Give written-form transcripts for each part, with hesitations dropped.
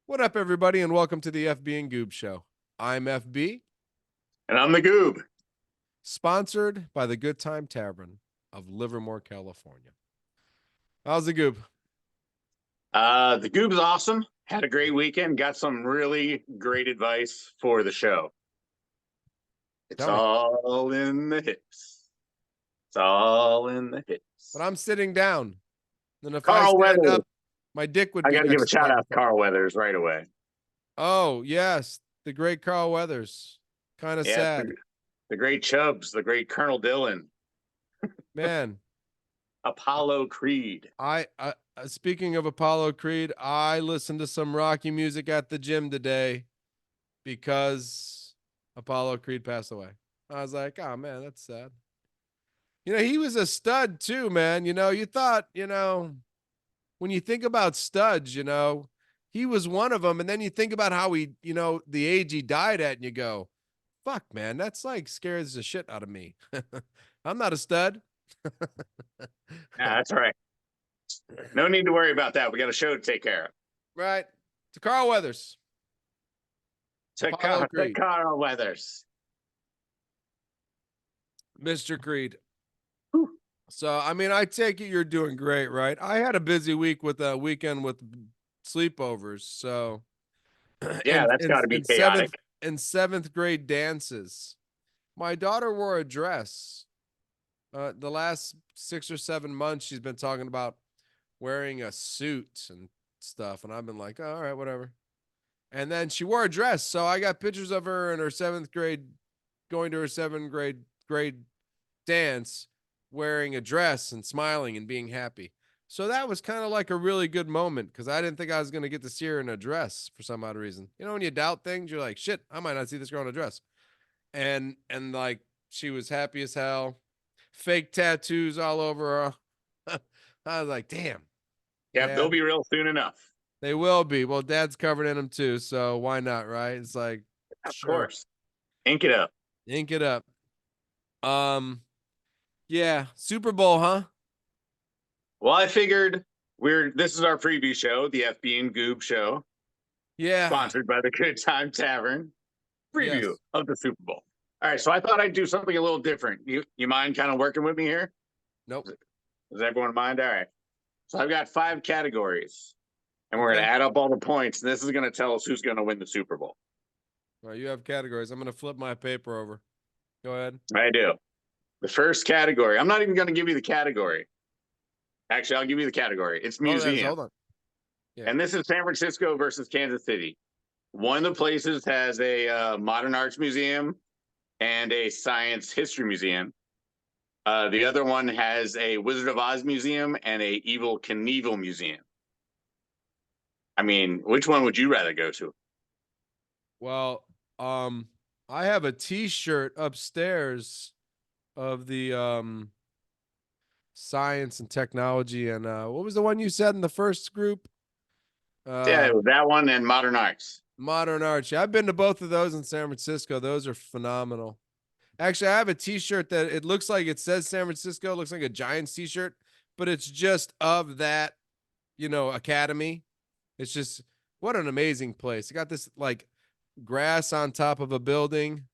What up, everybody, and welcome to the FB and Goob Show. I'm FB, And I'm the Goob. sponsored by the Good Time Tavern of Livermore, California. How's the Goob? The Goob's awesome. Had a great weekend. Got some really great advice for the show. It's Tell me. all in the hips. It's all in the hips. But I'm sitting down. And if I Carl stand Weathers. up, my dick would I be got to give a next to the shout out to microphone. Carl Weathers right away. Oh, yes. The great Carl Weathers. Kind of Yeah, sad. the great Chubbs, the great Colonel Dillon, Man, Apollo Creed. I speaking of Apollo Creed, I listened to some Rocky music at the gym today because Apollo Creed passed away. I was like, oh man, that's sad. He was a stud too, man. You thought, when you think about studs, he was one of them. And then you think about how the age he died at, and you go, fuck, man, that's like scares the shit out of me. I'm not a stud. Yeah, that's right. No need to worry about that. We got a show to take care of. Right. To Carl Weathers. To Carl Weathers. Mr. Creed. Whew. So, I take it you're doing great, right? I had a busy week with a weekend with sleepovers. So, Yeah, that's got to be chaotic. Seventh grade dances. My daughter wore a dress. The last 6 or 7 months, she's been talking about wearing a suit and stuff. And I've been like, oh, all right, whatever. And then she wore a dress. So I got pictures of her in her 7th grade, going to her 7th grade dance, wearing a dress and smiling and being happy. So that was kind of like a really good moment because I didn't think I was going to get to see her in a dress for some odd reason. When you doubt things, you're like, shit, I might not see this girl in a dress. And like, she was happy as hell. Fake tattoos all over her. I was like, damn. Yeah, they'll be real soon enough. They will be. Well, Dad's covered in them too, so why not, right? It's like, of sure. course. Ink it up. Ink it up. Yeah, Super Bowl, huh? Well, I figured this is our preview show, the FB and Goob show. Yeah. Sponsored by the Good Time Tavern. Preview Yes. of the Super Bowl. All right, so I thought I'd do something a little different. You mind kind of working with me here? Nope. Does everyone mind? All right. So I've got 5 categories, and we're going to add up all the points, and this is going to tell us who's going to win the Super Bowl. All right, you have categories. I'm going to flip my paper over. Go ahead. I do. The first category. I'm not even going to give you the category. Actually, I'll give you the category. It's museum. Hold on. Yeah. And this is San Francisco versus Kansas City. One of the places has a modern arts museum and a science history museum. The other one has a Wizard of Oz museum and a Evil Knievel museum. Which one would you rather go to? Well, I have a T-shirt upstairs of the science and technology, and what was the one you said in the first group? Yeah, that one and modern arts. Modern arts. Yeah, I've been to both of those in San Francisco. Those are phenomenal. Actually, I have a T-shirt that it looks like it says San Francisco. It looks like a Giants T-shirt, but it's just of that, academy. It's just, what an amazing place. It got this like grass on top of a building.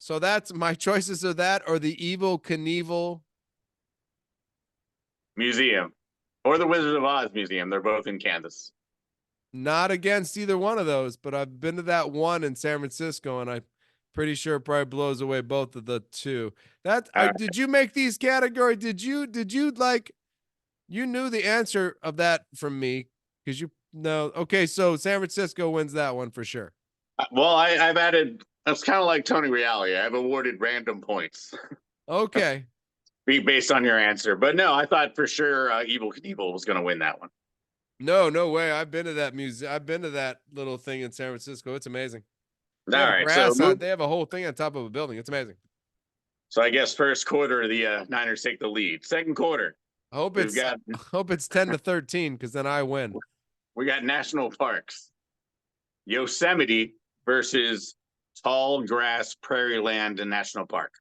So that's my choices are that or the Evil Knievel museum or the Wizard of Oz museum. They're both in Kansas. Not against either one of those, but I've been to that one in San Francisco, and I'm pretty sure it probably blows away both of the two. Did you make these categories? Did you you knew the answer of that from me because you know? Okay, so San Francisco wins that one for sure. Well, I've added. It's kind of like Tony Reali. I've awarded random points. Okay. Be based on your answer, but no, I thought for sure Evil Knievel was going to win that one. No way. I've been to that museum. I've been to that little thing in San Francisco. It's amazing. All right, so they have a whole thing on top of a building. It's amazing. So I guess first quarter, the Niners take the lead. Second quarter, I hope it's 10-13 because then I win. We got national parks. Yosemite versus Tall Grass Prairie Land and National Park.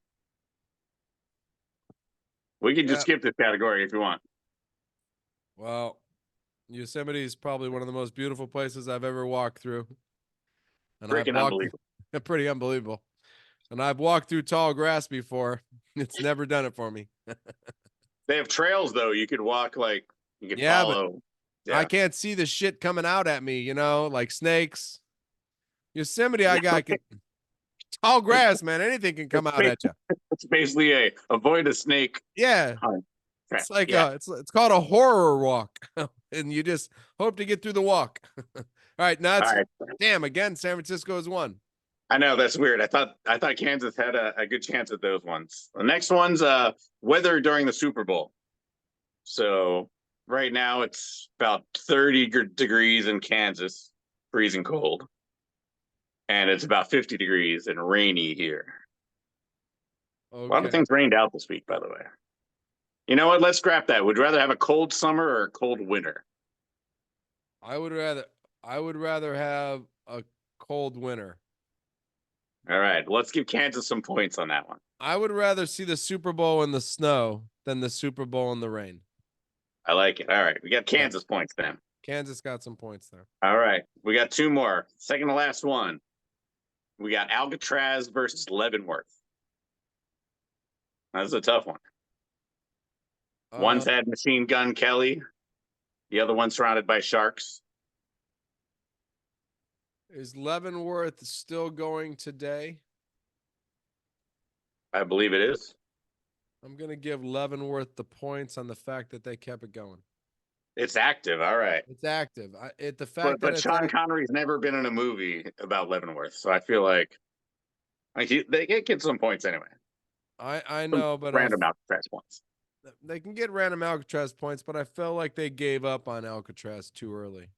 We can just skip this category if you want. Well, Yosemite is probably one of the most beautiful places I've ever walked through. And I've Freaking walked unbelievable. pretty unbelievable. And I've walked through tall grass before. It's never done it for me. They have trails though. You could walk like you could Yeah, but follow. I Yeah. can't see the shit coming out at me, like snakes. Yosemite, I got tall grass, man. Anything can come It's, out at you. it's basically a avoid a snake Yeah. hunt. It's like Yeah. it's called a horror walk. And you just hope to get through the walk. All right, now All it's right. damn again, San Francisco has won. I know that's weird. I thought Kansas had a good chance at those ones. The next one's weather during the Super Bowl. So right now it's about 30 degrees in Kansas, freezing cold, and it's about 50 degrees and rainy here. A lot of Okay. things rained out this week, by the way. You know what? Let's scrap that. Would you rather have a cold summer or a cold winter? I would rather have a cold winter. All right, let's give Kansas some points on that one. I would rather see the Super Bowl in the snow than the Super Bowl in the rain. I like it. All right, we got Yeah. Kansas points then. Kansas got some points there. All right, we got two more. Second to last one. We got Alcatraz versus Leavenworth. That's a tough one. One's had Machine Gun Kelly. The other one's surrounded by sharks. Is Leavenworth still going today? I believe it is. I'm going to give Leavenworth the points on the fact that they kept it going. It's active. All right. It's active. The fact But that Sean Connery's never been in a movie about Leavenworth, so I feel like they get some points anyway. I know, but random Alcatraz points. They can get random Alcatraz points, but I felt like they gave up on Alcatraz too early.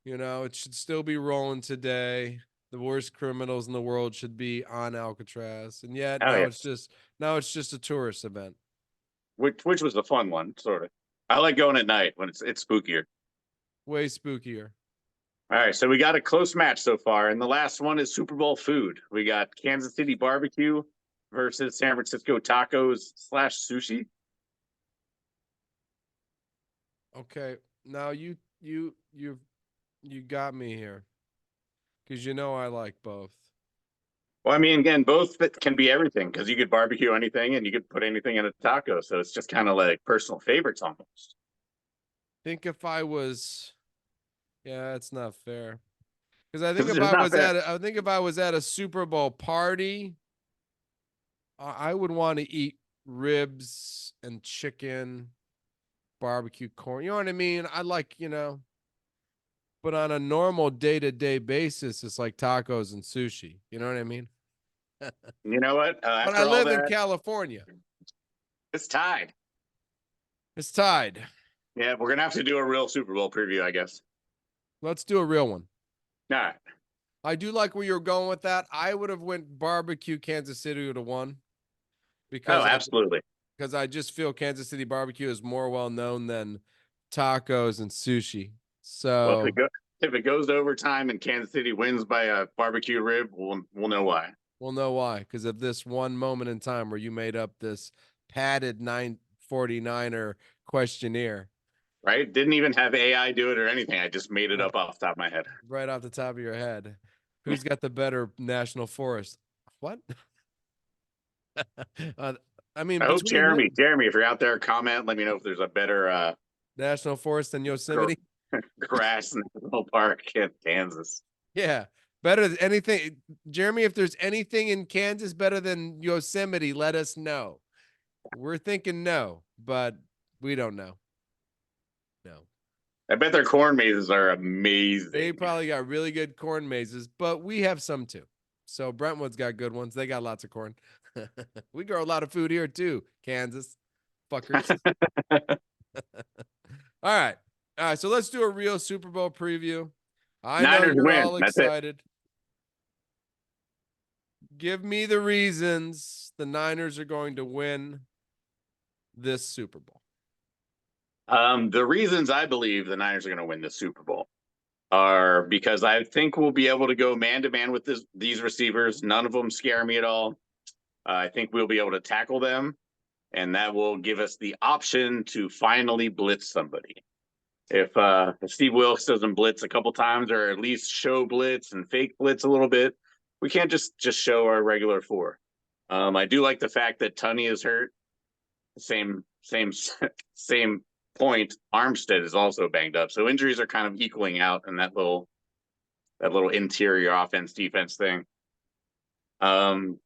It should still be rolling today. The worst criminals in the world should be on Alcatraz, and yet it's just a tourist event. Which was the fun one, sort of. I like going at night when it's spookier. Way spookier. All right, so we got a close match so far, and the last one is Super Bowl food. We got Kansas City barbecue versus San Francisco tacos / sushi. Okay, now you got me here because I like both. Well, I mean, again, both can be everything because you could barbecue anything and you could put anything in a taco. So it's just kind of like personal favorites almost. Think if I was, yeah, it's not fair. Because I think if I was at a Super Bowl party, I would want to eat ribs and chicken, barbecue corn. You know what I mean? I like, but on a normal day-to-day basis, it's like tacos and sushi. You know what I mean? You know what? But I live in California. It's tied. It's tied. Yeah, we're gonna have to do a real Super Bowl preview, I guess. Let's do a real one. All right. I do like where you're going with that. I would have went barbecue Kansas City would have won. Because absolutely. Because I just feel Kansas City barbecue is more well known than tacos and sushi. So if it goes to overtime and Kansas City wins by a barbecue rib, we'll know why. We'll know why. Because of this one moment in time where you made up this padded 949er questionnaire. Right? Didn't even have AI do it or anything. I just made it up off the top of my head. Right off the top of your head. Who's got the better national forest? What? I mean, I hope Jeremy, if you're out there, comment. Let me know if there's a better national forest than Yosemite. Grass National Park in Kansas. Yeah, better than anything. Jeremy, if there's anything in Kansas better than Yosemite, let us know. We're thinking no, but we don't know. No. I bet their corn mazes are amazing. They probably got really good corn mazes, but we have some too. So Brentwood's got good ones. They got lots of corn. We grow a lot of food here too, Kansas. Fuckers. All right. So let's do a real Super Bowl preview. I know you're all excited. Give me the reasons the Niners are going to win this Super Bowl. The reasons I believe the Niners are going to win the Super Bowl are because I think we'll be able to go man-to-man with these receivers. None of them scare me at all. I think we'll be able to tackle them, and that will give us the option to finally blitz somebody. If Steve Wilkes doesn't blitz a couple times, or at least show blitz and fake blitz a little bit, we can't just show our regular four. I do like the fact that Tunney is hurt. Same point. Armstead is also banged up, so injuries are kind of equaling out in that little interior offense defense thing. Honestly,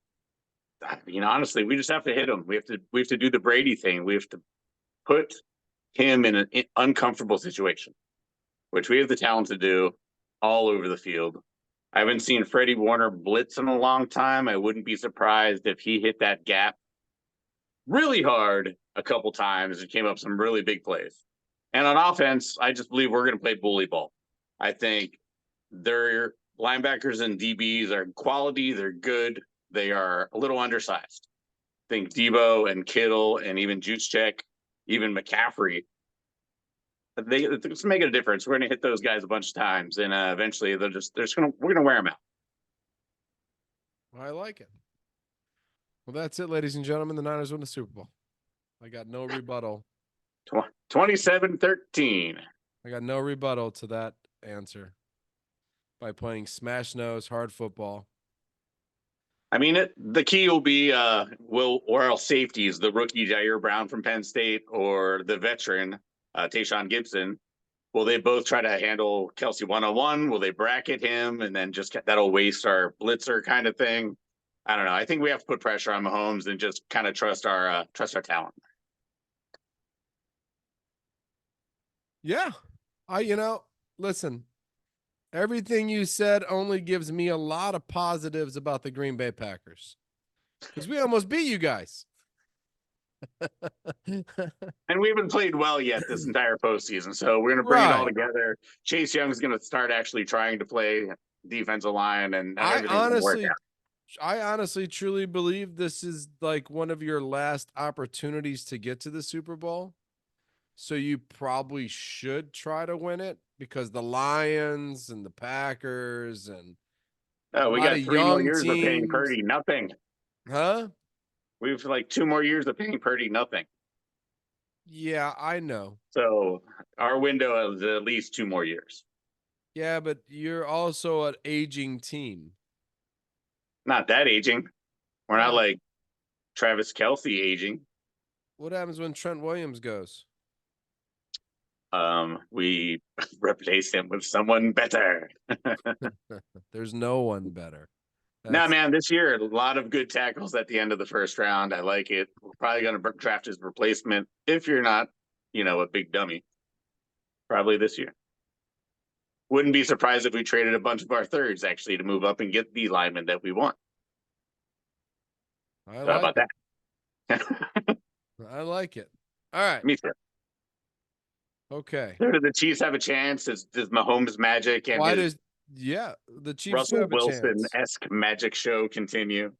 we just have to hit him. We have to do the Brady thing. We have to put him in an uncomfortable situation, which we have the talent to do all over the field. I haven't seen Freddie Warner blitz in a long time. I wouldn't be surprised if he hit that gap really hard a couple times and came up some really big plays. And on offense, I just believe we're going to play bully ball. I think their linebackers and DBs are quality. They're good. They are a little undersized. I think Debo and Kittle and even Juszczyk, even McCaffrey, it's making a difference. We're going to hit those guys a bunch of times, and eventually we're going to wear them out. I like it. Well, that's it, ladies and gentlemen. The Niners win the Super Bowl. I got no rebuttal. 27-13. I got no rebuttal to that answer by playing smash nose hard football. I mean, the key will be or else safeties, the rookie Jair Brown from Penn State or the veteran Tayshaun Gibson. Will they both try to handle Kelsey one-on-one? Will they bracket him and then just that'll waste our blitzer kind of thing? I don't know. I think we have to put pressure on Mahomes and just kind of trust our talent. Yeah. Listen, everything you said only gives me a lot of positives about the Green Bay Packers because we almost beat you guys. And we haven't played well yet this entire postseason, so we're going to bring it all together. Chase Young's going to start actually trying to play defensive line, and I honestly truly believe this is like one of your last opportunities to get to the Super Bowl. So you probably should try to win it because the Lions and the Packers and we got 3 more years of paying Purdy nothing. Huh? We have like 2 more years of paying Purdy nothing. Yeah, I know. So our window is at least 2 more years. Yeah, but you're also an aging team. Not that aging. We're not like Travis Kelce aging. What happens when Trent Williams goes? We replace him with someone better. There's no one better. No, man, this year, a lot of good tackles at the end of the first round. I like it. We're probably going to draft his replacement if you're not, a big dummy. Probably this year. Wouldn't be surprised if we traded a bunch of our thirds, actually, to move up and get the lineman that we want. How about that? I like it. All right. Me too. Okay. Do the Chiefs have a chance? Does Mahomes' magic and the Chiefs Russell Wilson-esque magic show continue?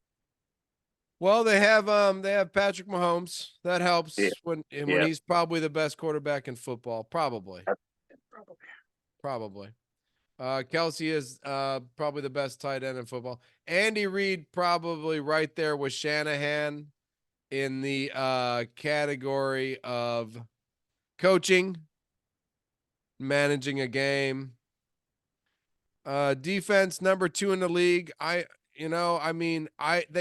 Well, they have Patrick Mahomes. That helps when he's probably the best quarterback in football. Probably. Kelsey is probably the best tight end in football. Andy Reid probably right there with Shanahan in the category of coaching, managing a game. Defense number 2 in the league. They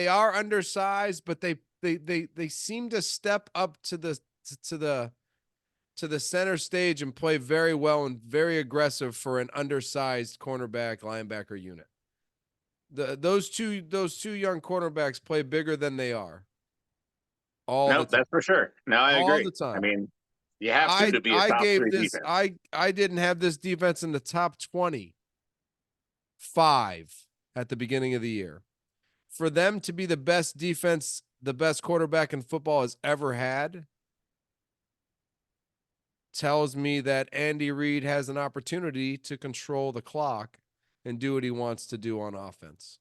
are undersized, but they seem to step up to the center stage and play very well and very aggressive for an undersized cornerback linebacker unit. Those two young cornerbacks play bigger than they are. That's for sure. No, I agree. All the time. I mean, you have to be a top 3 defense. I didn't have this defense in the top 25 at the beginning of the year. For them to be the best defense, the best quarterback in football has ever had, tells me that Andy Reid has an opportunity to control the clock and do what he wants to do on offense.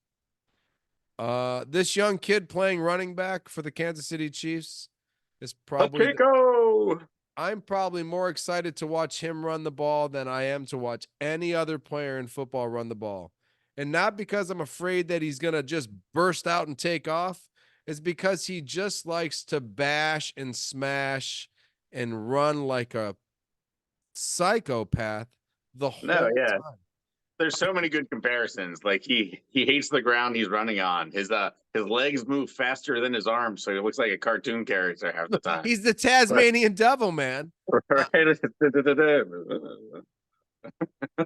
This young kid playing running back for the Kansas City Chiefs is probably I'm probably more excited to watch him run the ball than I am to watch any other player in football run the ball. And not because I'm afraid that he's going to just burst out and take off. It's because he just likes to bash and smash and run like a psychopath the No, whole yeah. time. There's so many good comparisons. Like he hates the ground he's running on. His legs move faster than his arms, so he looks like a cartoon character half the time. He's the But Tasmanian devil, man. right,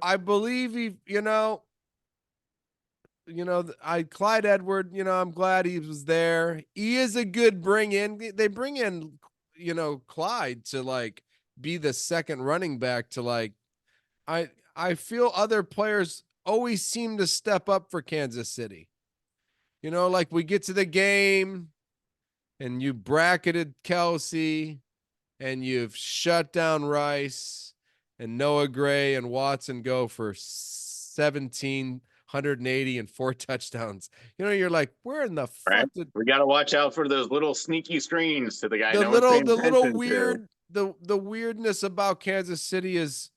I believe I Clyde Edward, I'm glad he was there. He is a good bring in. They bring in, Clyde to like be the second running back to like I feel other players always seem to step up for Kansas City. Like we get to the game and you bracketed Kelsey and you've shut down Rice and Noah Gray and Watson go for 1,780 and 4 touchdowns. You're like, where in the right. fuck did We got to watch out for those little sneaky screens to the guy the no one's little paying the little attention to. weird the weirdness about Kansas City is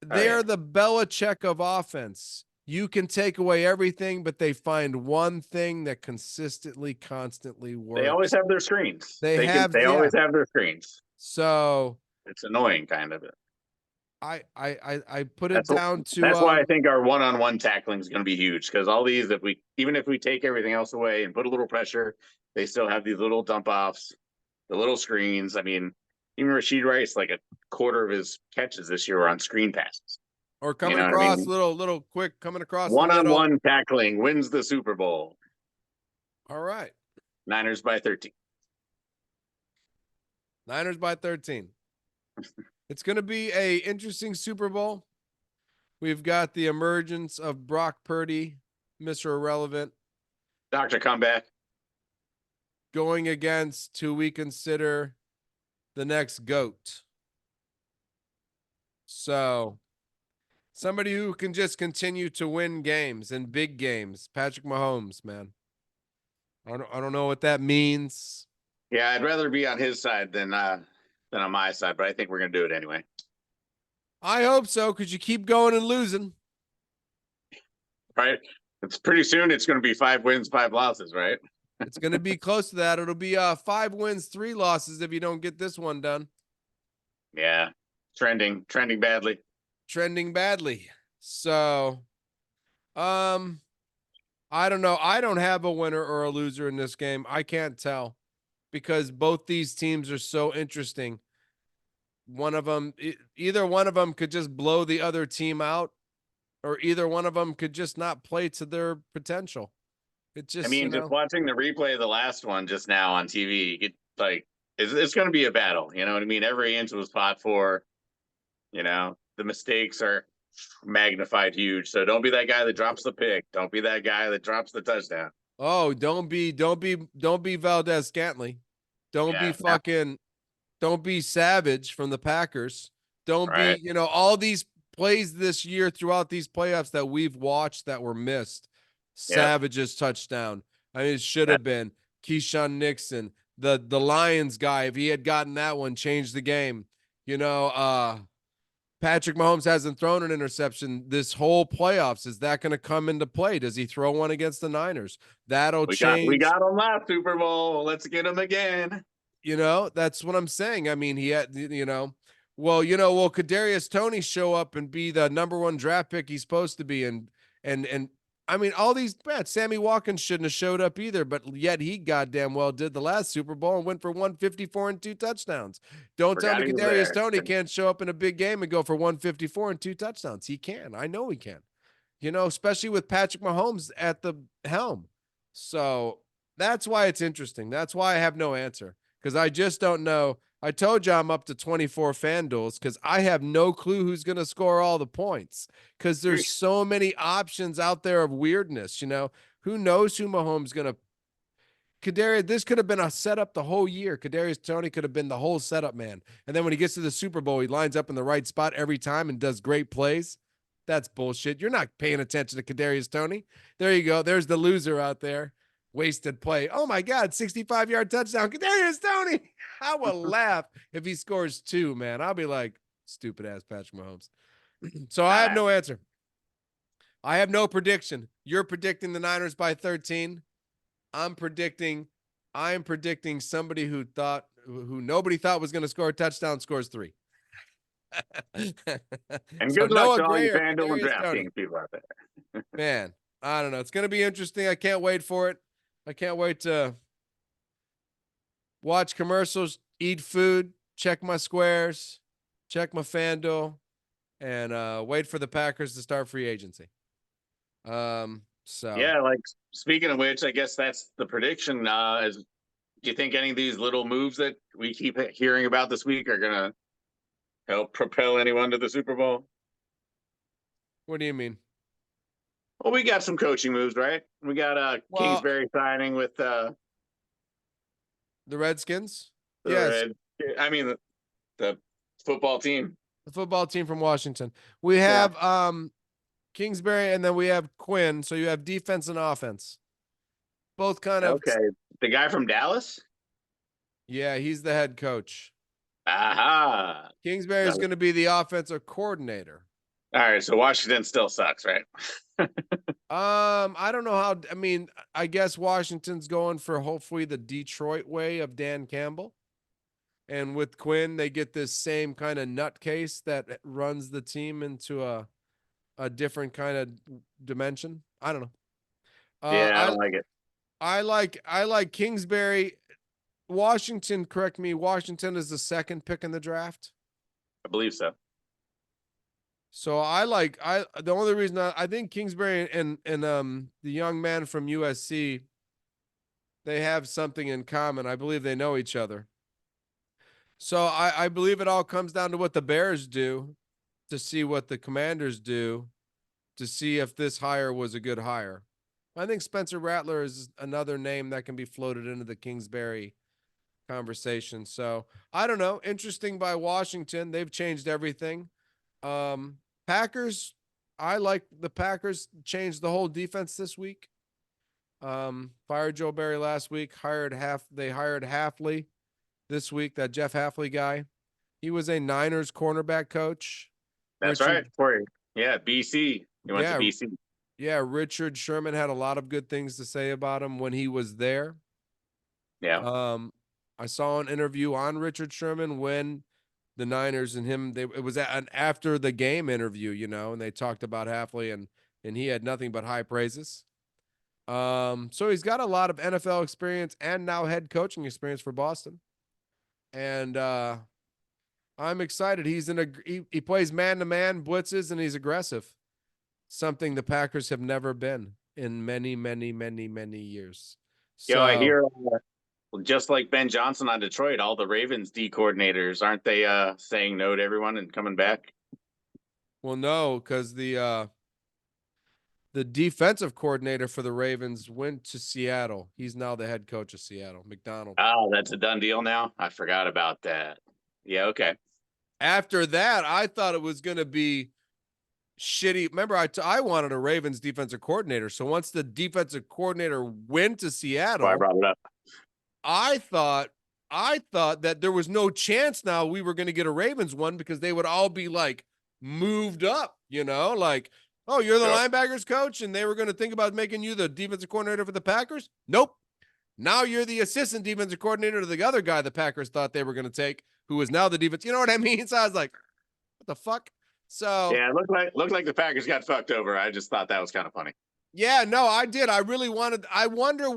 Oh yeah, they're the Belichick of offense. You can take away everything, but they find one thing that consistently, constantly they always works. have their screens. They have, They yeah. always have their screens. So It's annoying, kind of. I put it That's down to that's why I think our one-on-one tackling is going to be huge, because all these, even if we take everything else away and put a little pressure, they still have these little dump offs, the little screens. I mean, even Rashid Rice, like a quarter of his catches this year were on screen passes. or You coming know what I across mean? little quick coming across the middle. One-on-one tackling wins the Super Bowl. All right. Niners by 13. Niners by 13. It's going to be a interesting Super Bowl. We've got the emergence of Brock Purdy, Mr. Irrelevant, Dr. Comeback. going against who we consider the next GOAT. So, somebody who can just continue to win games and big games. Patrick Mahomes, man. I don't know what that means. Yeah, I'd rather be on his side than on my side, but I think we're gonna do it anyway. I hope so, because you keep going and losing. Right? It's pretty soon. It's going to be 5 wins, 5 losses, right? It's going to be close to that. It'll be 5 wins, 3 losses if you don't get this one done. Yeah, trending badly. Trending badly. So, I don't know. I don't have a winner or a loser in this game. I can't tell because both these teams are so interesting. One of them, either one of them could just blow the other team out, or either one of them could just not play to their potential. It just, I mean, just watching the replay of the last one just now on TV, it's going to be a battle. You know what I mean? Every inch was fought for. The mistakes are magnified huge. So don't be that guy that drops the pick. Don't be that guy that drops the touchdown. oh, don't be Valdez Scantley. Don't be Savage from the Packers. Don't Right. be, all these plays this year throughout these playoffs that we've watched that were missed. Savage's touchdown. I mean, it should have been Keyshawn Nixon, the Lions guy. If he had gotten that one, changed the game. Patrick Mahomes hasn't thrown an interception this whole playoffs. Is that going to come into play? Does he throw one against the Niners? That'll change. We got him last Super Bowl. Let's get him again. That's what I'm saying. I mean, he had, will Kadarius Toney show up and be the number 1 draft pick he's supposed to be? And I mean, all these Sammy Watkins shouldn't have showed up either, but yet he goddamn well did the last Super Bowl and went for 154 and 2 touchdowns. Don't tell me Kadarius Toney can't show up in a big game and go for 154 and 2 touchdowns. He can. I know he can. Especially with Patrick Mahomes at the helm. So that's why it's interesting. That's why I have no answer, because I just don't know. I told you I'm up to 24 FanDuels because I have no clue who's going to score all the points, because there's so many options out there of weirdness. Who knows who Mahomes going to this could have been a setup the whole year. Kadarius Toney could have been the whole setup man. And then when he gets to the Super Bowl, he lines up in the right spot every time and does great plays. That's bullshit. You're not paying attention to Kadarius Toney. There you go. There's the loser out there. Wasted play. Oh my God, 65-yard touchdown. Kadarius Toney. I will laugh if he scores 2, man. I'll be like, stupid ass Patrick Mahomes. So I have no answer. I have no prediction. You're predicting the Niners by 13. I'm predicting somebody who nobody thought was going to score a touchdown scores 3. And So good luck Noah to all you Gray or FanDuel and Kadarius Toney. DraftKings people out there. Man, I don't know. It's gonna be interesting. I can't wait for it. I can't wait to watch commercials, eat food, check my squares, check my FanDuel, and wait for the Packers to start free agency. So Yeah, like speaking of which, I guess that's the prediction. Do you think any of these little moves that we keep hearing about this week are gonna help propel anyone to the Super Bowl? what do you mean? Well, we got some coaching moves, right? We got Well, Kingsbury signing with the Redskins? the Yes, Red. I mean the football team. the football team from Washington. We Yeah. have Kingsbury and then we have Quinn. So you have defense and offense. Both kind of Okay. The guy from Dallas. yeah, he's the head coach. Aha. Kingsbury is going to be the offensive coordinator. All right, so Washington still sucks, right? I don't know how. I mean, I guess Washington's going for hopefully the Detroit way of Dan Campbell, and with Quinn, they get this same kind of nutcase that runs the team into a different kind of dimension. I don't know. Yeah, I don't like it. I like Kingsbury. Washington, correct me. Washington is the second pick in the draft. I believe so. So the only reason I think Kingsbury and the young man from USC, they have something in common. I believe they know each other. So I believe it all comes down to what the Bears do to see what the Commanders do to see if this hire was a good hire. I think Spencer Rattler is another name that can be floated into the Kingsbury conversation. So I don't know. Interesting by Washington. They've changed everything. Packers, I like the Packers changed the whole defense this week. Fired Joe Barry last week, they hired Halfley this week, that Jeff Halfley guy. He was a Niners cornerback coach. That's Richard, right. Corey. Yeah, BC. He went to yeah, BC. yeah, Richard Sherman had a lot of good things to say about him when he was there. Yeah. I saw an interview on Richard Sherman when the Niners and him, it was an after the game interview, and they talked about Halfley and he had nothing but high praises. So he's got a lot of NFL experience and now head coaching experience for Boston. And I'm excited. He plays man-to-man blitzes and he's aggressive. Something the Packers have never been in many, many, many, many years. Yo, I So hear just like Ben Johnson on Detroit, all the Ravens D coordinators, aren't they saying no to everyone and coming back? well, no, because the defensive coordinator for the Ravens went to Seattle. He's now the head coach of Seattle, McDonald. Oh, that's a done deal now? I forgot about that. Yeah, okay. After that, I thought it was going to be shitty. Remember, I wanted a Ravens defensive coordinator. So once the defensive coordinator went to Seattle, I brought it up. I thought that there was no chance now we were going to get a Ravens one because they would all be like moved up, like, oh, you're the linebackers coach, and they were going to think about making you the defensive coordinator for the Packers. Nope. Now you're the assistant defensive coordinator to the other guy the Packers thought they were going to take, who is now the defense. You know what I mean? So I was like, what the fuck? So yeah, it looked like the Packers got fucked over. I just thought that was kind of funny. yeah, no, I did. I really wanted. I wonder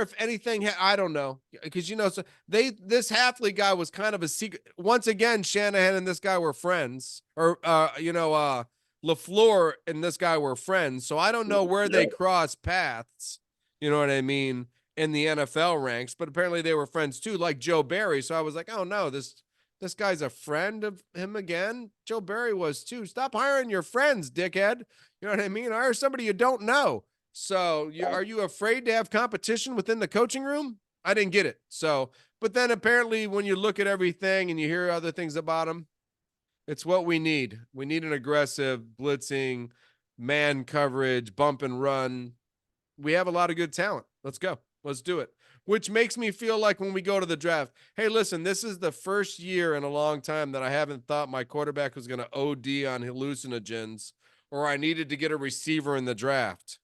if anything. I don't know because so this Halfley guy was kind of a secret. Once again, Shanahan and this guy were friends, or LaFleur and this guy were friends. So I don't know where they crossed paths. You know what I mean? In the NFL ranks, but apparently they were friends too, like Joe Barry. So I was like, oh no, this guy's a friend of him again. Joe Barry was too. Stop hiring your friends, dickhead. You know what I mean? Hire somebody you don't know. So are you afraid to have competition within the coaching room? I didn't get it. So, but then apparently when you look at everything and you hear other things about him, it's what we need. We need an aggressive blitzing, man coverage, bump and run. We have a lot of good talent. Let's go. Let's do it. Which makes me feel like when we go to the draft, hey, listen, this is the first year in a long time that I haven't thought my quarterback was going to OD on hallucinogens or I needed to get a receiver in the draft.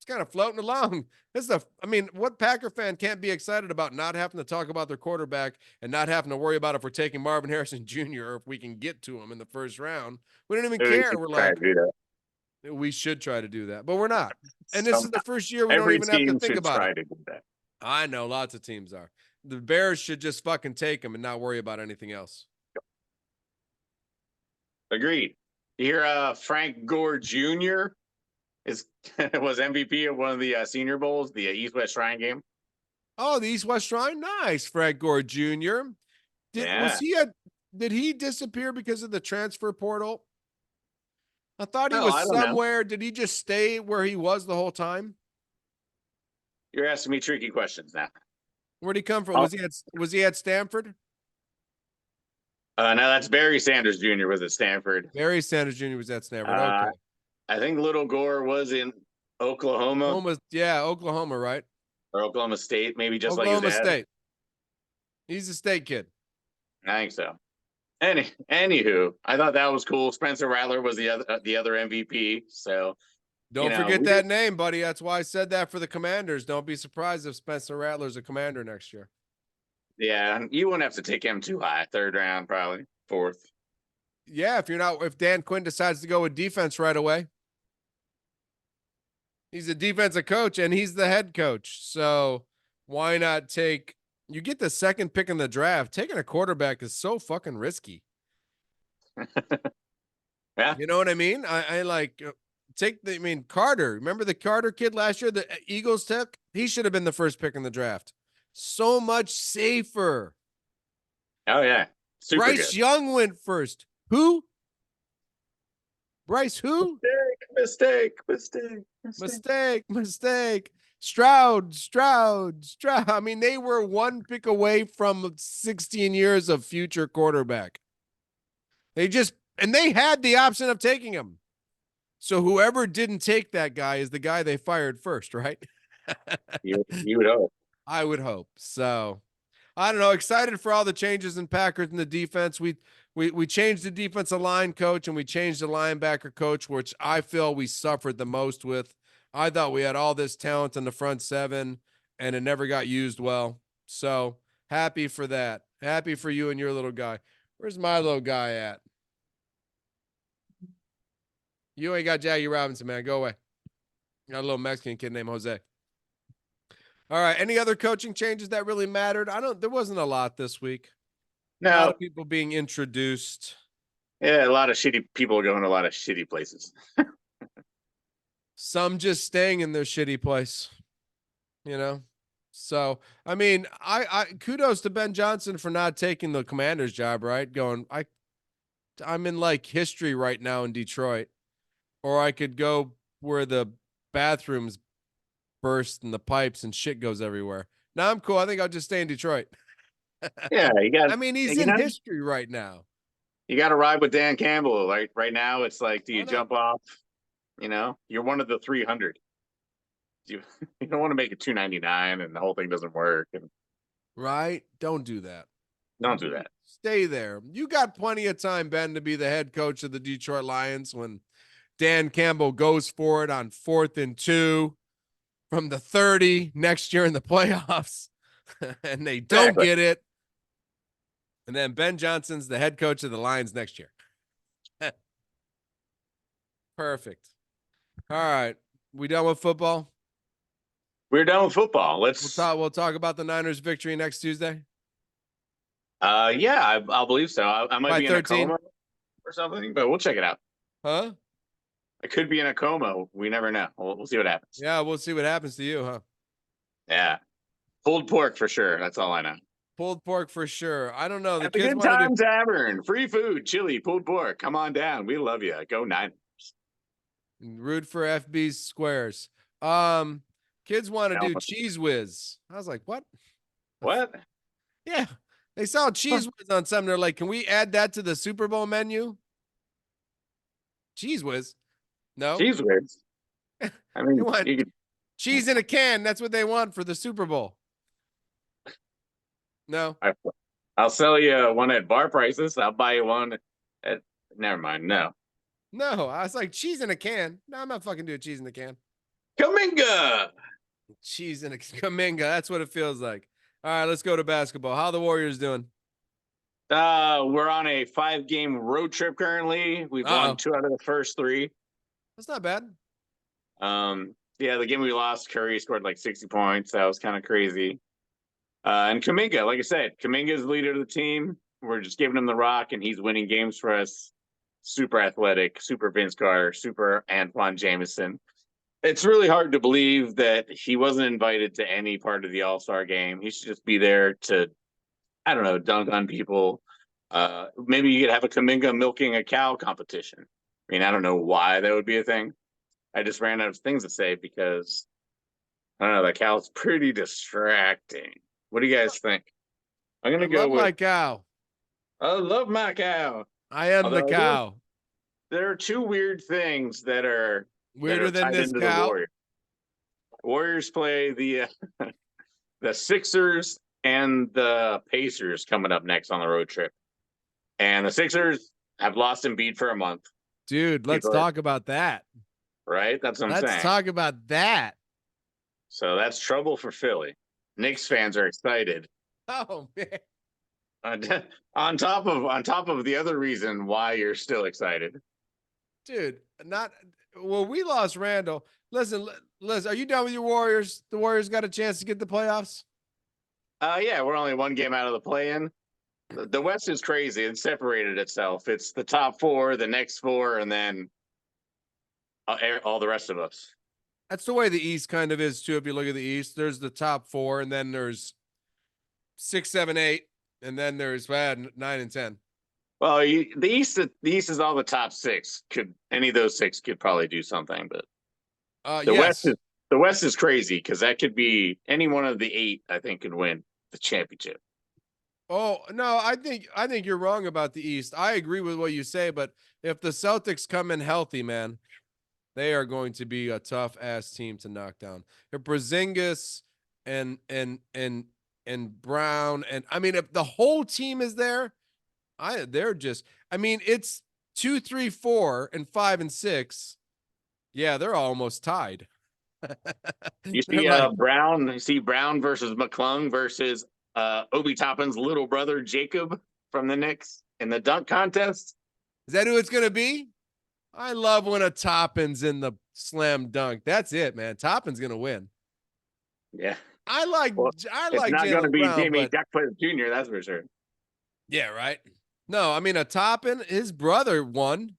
kind of floating along. I mean, what Packer fan can't be excited about not having to talk about their quarterback and not having to worry about if we're taking Marvin Harrison Jr. or if we can get to him in the first round? We don't even We care. should We're try like, to do that. we should try to do that, but we're not. And this is Somehow. the first year we don't Every even have to team think should about it. try to do that. I know lots of teams are. The Bears should just fucking take him and not worry about anything else. Agreed. You hear Frank Gore Jr. is was MVP of one of the Senior Bowls, the East-West Shrine game. Oh, the East-West Shrine? Nice, Frank Gore Jr. Yeah. Did he disappear because of the transfer portal? I thought he Oh, I was don't know. somewhere. Did he just stay where he was the whole time? You're asking me tricky questions now. Where'd he come from? Was he at Stanford? No, that's Barry Sanders Jr. was at Stanford. Barry Sanders Jr. was at Stanford. Okay. I think Little Gore was in Oklahoma. Oklahoma, right? Or Oklahoma State, maybe just Oklahoma like his dad. State. He's a state kid. I think so. Anywho, I thought that was cool. Spencer Rattler was the other MVP. So don't forget that name, buddy. That's why I said that for the Commanders. Don't be surprised if Spencer Rattler's a Commander next year. Yeah, you wouldn't have to take him too high. 3rd round, probably 4th. Yeah, if Dan Quinn decides to go with defense right away. He's a defensive coach and he's the head coach. So why not you get the 2nd pick in the draft. Taking a quarterback is so fucking risky. Yeah. You know what I mean? I like Carter. Remember the Carter kid last year the Eagles took? He should have been the 1st pick in the draft. So much safer. Oh, yeah. Super Bryce good. Young went first. Who? Bryce who? Mistake. Stroud. I mean, they were 1 pick away from 16 years of future quarterback. They had the option of taking him. So whoever didn't take that guy is the guy they fired first, right? You would hope. I would hope. So I don't know. Excited for all the changes in Packers in the defense. We changed the defensive line coach and we changed the linebacker coach, which I feel we suffered the most with. I thought we had all this talent in the front 7 and it never got used well. So happy for that. Happy for you and your little guy. Where's my little guy at? You ain't got Jackie Robinson, man. Go away. Got a little Mexican kid named Jose. All right. Any other coaching changes that really mattered? There wasn't a lot this week. No. A lot of people being introduced. Yeah, a lot of shitty people going to a lot of shitty places. Some just staying in their shitty place. You know? So, I mean, I kudos to Ben Johnson for not taking the Commander's job, right? I'm in like history right now in Detroit. Or I could go where the bathrooms burst and the pipes and shit goes everywhere. Now I'm cool. I think I'll just stay in Detroit. Yeah, he's in history right now. You got to ride with Dan Campbell. Like right now, it's like, do you jump off? You're one of the 300. You don't want to make it 299 and the whole thing doesn't work. Right? Don't do that. Don't do that. Stay there. You got plenty of time, Ben, to be the head coach of the Detroit Lions when Dan Campbell goes for it on 4th and 2 from the 30 next year in the playoffs, and they don't get it. And then Ben Johnson's the head coach of the Lions next year. Perfect. All right. We done with football? We're done with football. We'll talk about the Niners' victory next Tuesday. Yeah, I believe so. I might be 13? in a coma or something, but we'll check it out. Huh? I could be in a coma. We never know. We'll see what happens. Yeah, we'll see what happens to you, huh? Yeah. Pulled pork for sure. That's all I know. Pulled pork for sure. I don't know. The Good Time Tavern. Free food, chili, pulled pork. Come on down. We love you. Go Niners. Root for FB's squares. Kids want to do Cheese Whiz. I was like, what? What? Yeah. They saw Cheese Whiz on something. They're like, can we add that to the Super Bowl menu? Cheese Whiz. No. Cheese Whiz. I mean, you could... cheese in a can. That's what they want for the Super Bowl. No. I'll sell you one at bar prices. I'll buy you one at. Never mind. No. I was like, cheese in a can. No, I'm not fucking doing cheese in a can. Kaminga. Cheese and a Kaminga. That's what it feels like. All right, let's go to basketball. How are the Warriors doing? We're on a 5-game road trip currently. We've won 2 out of the first 3. That's not bad. Yeah, the game we lost, Curry scored like 60 points. That was kind of crazy. And Kaminga, like I said, Kaminga is the leader of the team. We're just giving him the rock, and he's winning games for us. Super athletic, super Vince Carter, super Antoine Jameson. It's really hard to believe that he wasn't invited to any part of the All-Star game. He should just be there to, I don't know, dunk on people. Maybe you could have a Kaminga milking a cow competition. I mean, I don't know why that would be a thing. I just ran out of things to say because, I don't know, that cow's pretty distracting. What do you guys think? I'm going to go love with my cow. I love my cow. I am the Although cow. there are 2 weird things that are Weirder than tied this into cow. the Warriors. Warriors play the the Sixers and the Pacers coming up next on the road trip. And the Sixers have lost Embiid for a month. Dude, let's talk about that. Right? That's what I'm saying. Let's talk about that. So that's trouble for Philly. Knicks fans are excited. Oh, man. On top of the other reason why you're still excited. Dude, we lost Randall. Listen, are you done with your Warriors? The Warriors got a chance to get the playoffs? Yeah, we're only 1 game out of the play-in. The West is crazy. It separated itself. It's the top 4, the next 4, and then all the rest of us. That's the way the East kind of is too. If you look at the East, there's the top 4, and then there's 6, 7, 8, and then there's 9 and 10. Well, the East is all the top 6. Any of those 6 could probably do something, but the West is crazy because that could be any one of the 8. I think could win the championship. Oh no, I think you're wrong about the East. I agree with what you say, but if the Celtics come in healthy, man, they are going to be a tough ass team to knock down. If Porzingis and Brown, and I mean, if the whole team is there, it's 2, 3, 4, and 5 and 6. Yeah, they're almost tied. You see Brown. You see Brown versus McClung versus Obi Toppin's little brother Jacob from the Knicks in the dunk contest. Is that who it's gonna be? I love when a Toppin's in the slam dunk. That's it, man. Toppin's gonna win. Yeah, I like it's not going to be Jimmy Duckplate Jr. That's for sure. Yeah, right. No, I mean a Toppin. His brother won,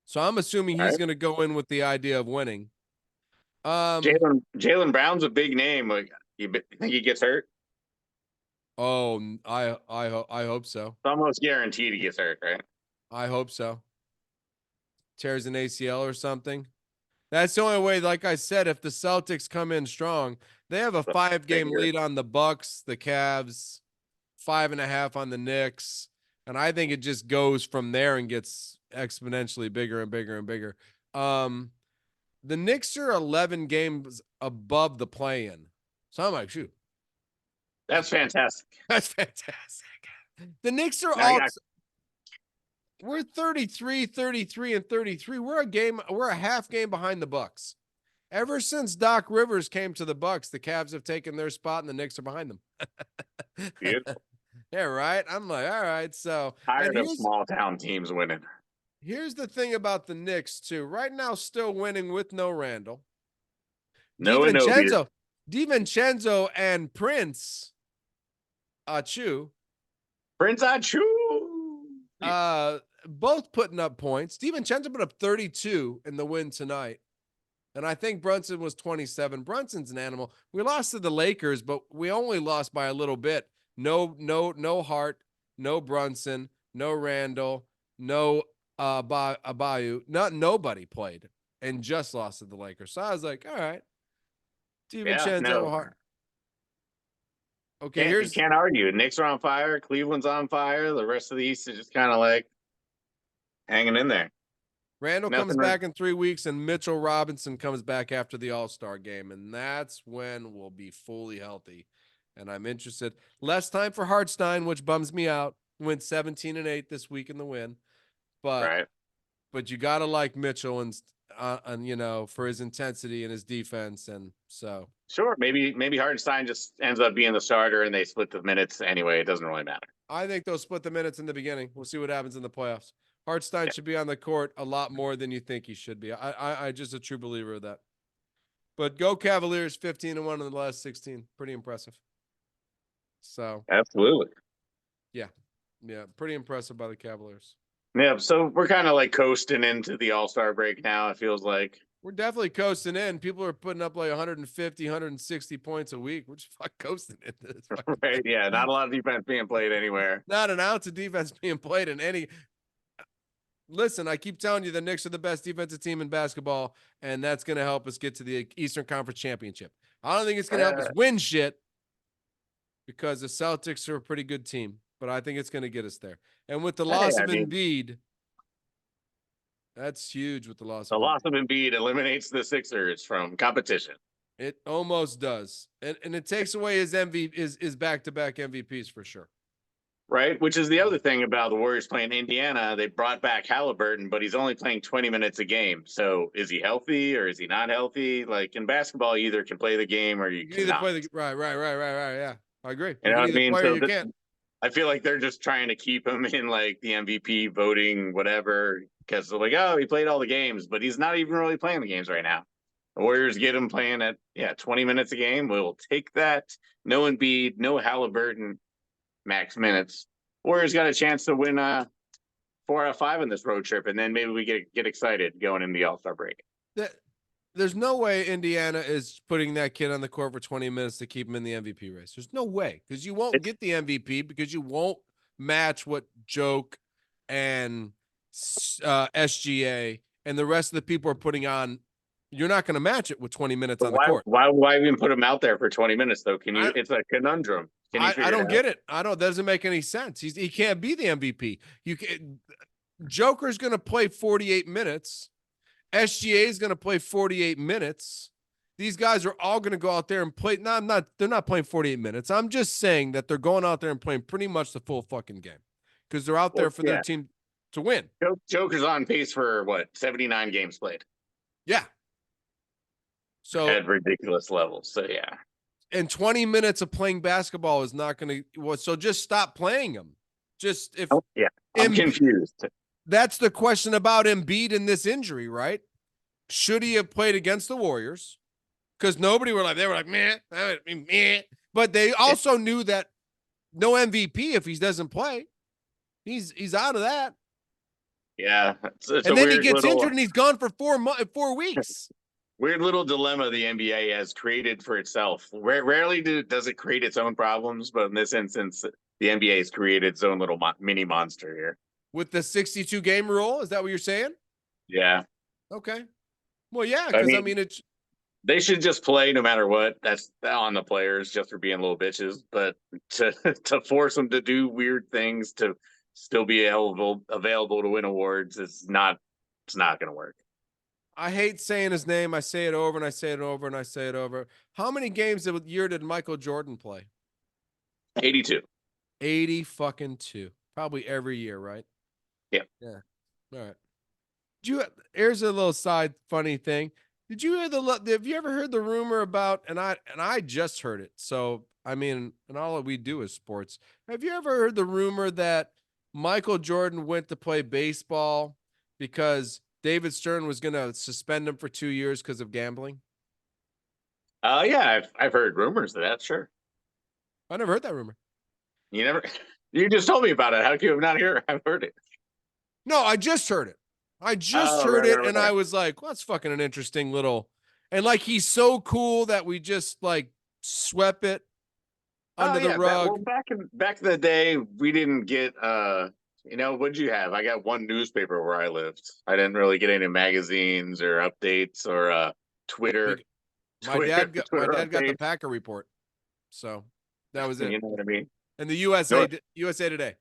so I'm assuming he's going to go in with the idea of winning. Jaylen Brown's a big name. You think he gets hurt? Oh, I hope so. It's almost guaranteed he gets hurt, right? I hope so. Tears an ACL or something. That's the only way. Like I said, if the Celtics come in strong, they have a 5-game lead on the Bucks, the Cavs, 5.5 on the Knicks, and I think it just goes from there and gets exponentially bigger and bigger and bigger. The Knicks are 11 games above the play-in, so I'm like, shoot, that's fantastic. That's fantastic. The Knicks are we're 33, 33, and 33. We're a half game behind the Bucks. Ever since Doc Rivers came to the Bucks, the Cavs have taken their spot and the Knicks are behind them. Beautiful. Yeah, right. I'm like, all right. So tired of small town teams winning. Here's the thing about the Knicks, too. Right now, still winning with no Randall. No DiVincenzo and Prince Achiuwa. Prince Achiuwa. Both putting up points. DiVincenzo put up 32 in the win tonight. And I think Brunson was 27. Brunson's an animal. We lost to the Lakers, but we only lost by a little bit. No Hart, no Brunson, no Randall, no Abayu. Nobody played and just lost to the Lakers. So I was like, all right. DiVincenzo, Hart. Okay, you can't argue. Knicks are on fire. Cleveland's on fire. The rest of the East is just kind of like hanging in there. Randall comes back in 3 weeks, and Mitchell Robinson comes back after the All-Star game, and that's when we'll be fully healthy. And I'm interested. Less time for Hartstein, which bums me out. Went 17-8 this week in the win, but you gotta like Mitchell, and for his intensity and his defense, and so Sure, maybe Hartenstein just ends up being the starter and they split the minutes anyway. It doesn't really matter. I think they'll split the minutes in the beginning. We'll see what happens in the playoffs. Hartenstein Yeah. should be on the court a lot more than you think he should be. I just a true believer of that. But go Cavaliers, 15-1 in the last 16. Pretty impressive. So Absolutely. yeah, pretty impressive by the Cavaliers. Yeah, so we're kind of like coasting into the All-Star break now, it feels like. We're definitely coasting in. People are putting up like 150, 160 points a week. We're just coasting into this. Right? Yeah, not a lot of defense being played anywhere. Not an ounce of defense being played in any. Listen, I keep telling you the Knicks are the best defensive team in basketball, and that's going to help us get to the Eastern Conference Championship. I don't think it's going to help us win shit because the Celtics are a pretty good team, but I think it's going to get us there. And with the loss of Embiid, that's huge with the loss of Embiid. The loss of Embiid eliminates the Sixers from competition. It almost does. And it takes away his back-to-back MVPs for sure. Right, which is the other thing about the Warriors playing Indiana. They brought back Halliburton, but he's only playing 20 minutes a game. So is he healthy or is he not healthy? Like in basketball, you either can play the game or you can either play the right. Yeah, I agree. You know what I mean? So you can't. I feel like they're just trying to keep him in like the MVP voting, whatever, because they're like, oh, he played all the games, but he's not even really playing the games right now. The Warriors get him playing at 20 minutes a game. We'll take that. No Embiid, no Halliburton. Max minutes. Warriors got a chance to win 4 out of 5 in this road trip, and then maybe we get excited going into the All-Star break. There's no way Indiana is putting that kid on the court for 20 minutes to keep him in the MVP race. There's no way, because you won't get the MVP because you won't match what Joke and SGA and the rest of the people are putting on. You're not going to match it with 20 minutes on the court. Why even put him out there for 20 minutes though? It's a conundrum. I don't get it. That doesn't make any sense. He can't be the MVP. Joker's going to play 48 minutes. SGA is going to play 48 minutes. These guys are all going to go out there and play. No, they're not playing 48 minutes. I'm just saying that they're going out there and playing pretty much the full fucking game because they're out there for their team to win. Joker's on pace for 79 games played. Yeah. So at ridiculous levels. So yeah. And 20 minutes of playing basketball is not going to. So just stop playing them. I'm confused. That's the question about Embiid in this injury, right? Should he have played against the Warriors? Because they were like, meh. But they also knew that no MVP if he doesn't play. He's out of that. Yeah. And then he gets injured and he's gone for 4 weeks. Weird little dilemma the NBA has created for itself. Rarely does it create its own problems, but in this instance, the NBA has created its own little mini monster here. With the 62-game rule, is that what you're saying? Yeah. Okay. Well, yeah, because it's they should just play no matter what. That's on the players just for being little bitches. But to force them to do weird things to still be available to win awards, it's not going to work. I hate saying his name. I say it over and I say it over and I say it over. How many games a year did Michael Jordan play? 82. 82. Probably every year, right? Yeah. Yeah. All right. Here's a little side funny thing. Have you ever heard the rumor about, and I just heard it. So, and all we do is sports. Have you ever heard the rumor that Michael Jordan went to play baseball because David Stern was going to suspend him for 2 years because of gambling? Yeah, I've heard rumors of that. Sure. I never heard that rumor. You just told me about it. How can you not hear? I've heard it. No, I just heard it. And I was like, well, that's fucking an interesting little. And like, he's so cool that we just like swept it under the rug. Back in the day, we didn't get what'd you have? I got one newspaper where I lived. I didn't really get any magazines or updates or Twitter. My dad got the Packer report. So that was it. You know what I mean? And the USA Today.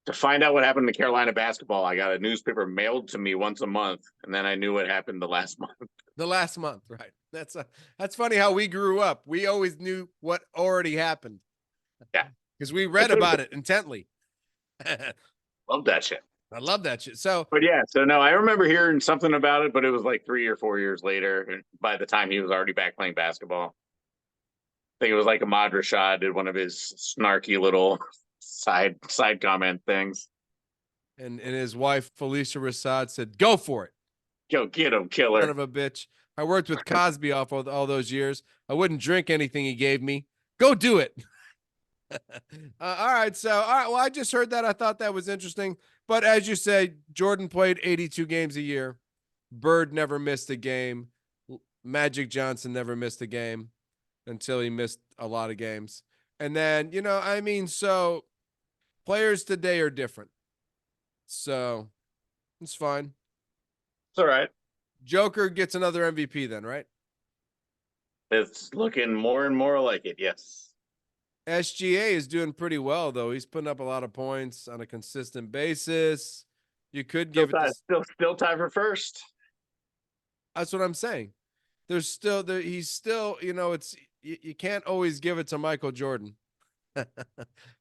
To find out what happened to Carolina basketball, I got a newspaper mailed to me once a month, and then I knew what happened the last month. The last month, right? That's funny how we grew up. We always knew what already happened. Yeah, because we read about it intently. Love that shit. I love that shit. So, But yeah, so no, I remember hearing something about it, but it was like 3 or 4 years later. And by the time he was already back playing basketball, I think it was like Ahmad Rashad did one of his snarky little side comment things. and his wife Felicia Rashad said, "Go for it, Go get him, son killer. of a bitch." I worked with Cosby off all those years. I wouldn't drink anything he gave me. Go do it. All right. So, all right. Well, I just heard that. I thought that was interesting. But as you say, Jordan played 82 games a year. Bird never missed a game. Magic Johnson never missed a game until he missed a lot of games. And then, I mean, so players today are different. So it's fine. It's all right. Joker gets another MVP then, right? It's looking more and more like it. Yes. SGA is doing pretty well, though. He's putting up a lot of points on a consistent basis. You could give it to. Still tied for first. That's what I'm saying. There's still there. He's still. It's you can't always give it to Michael Jordan.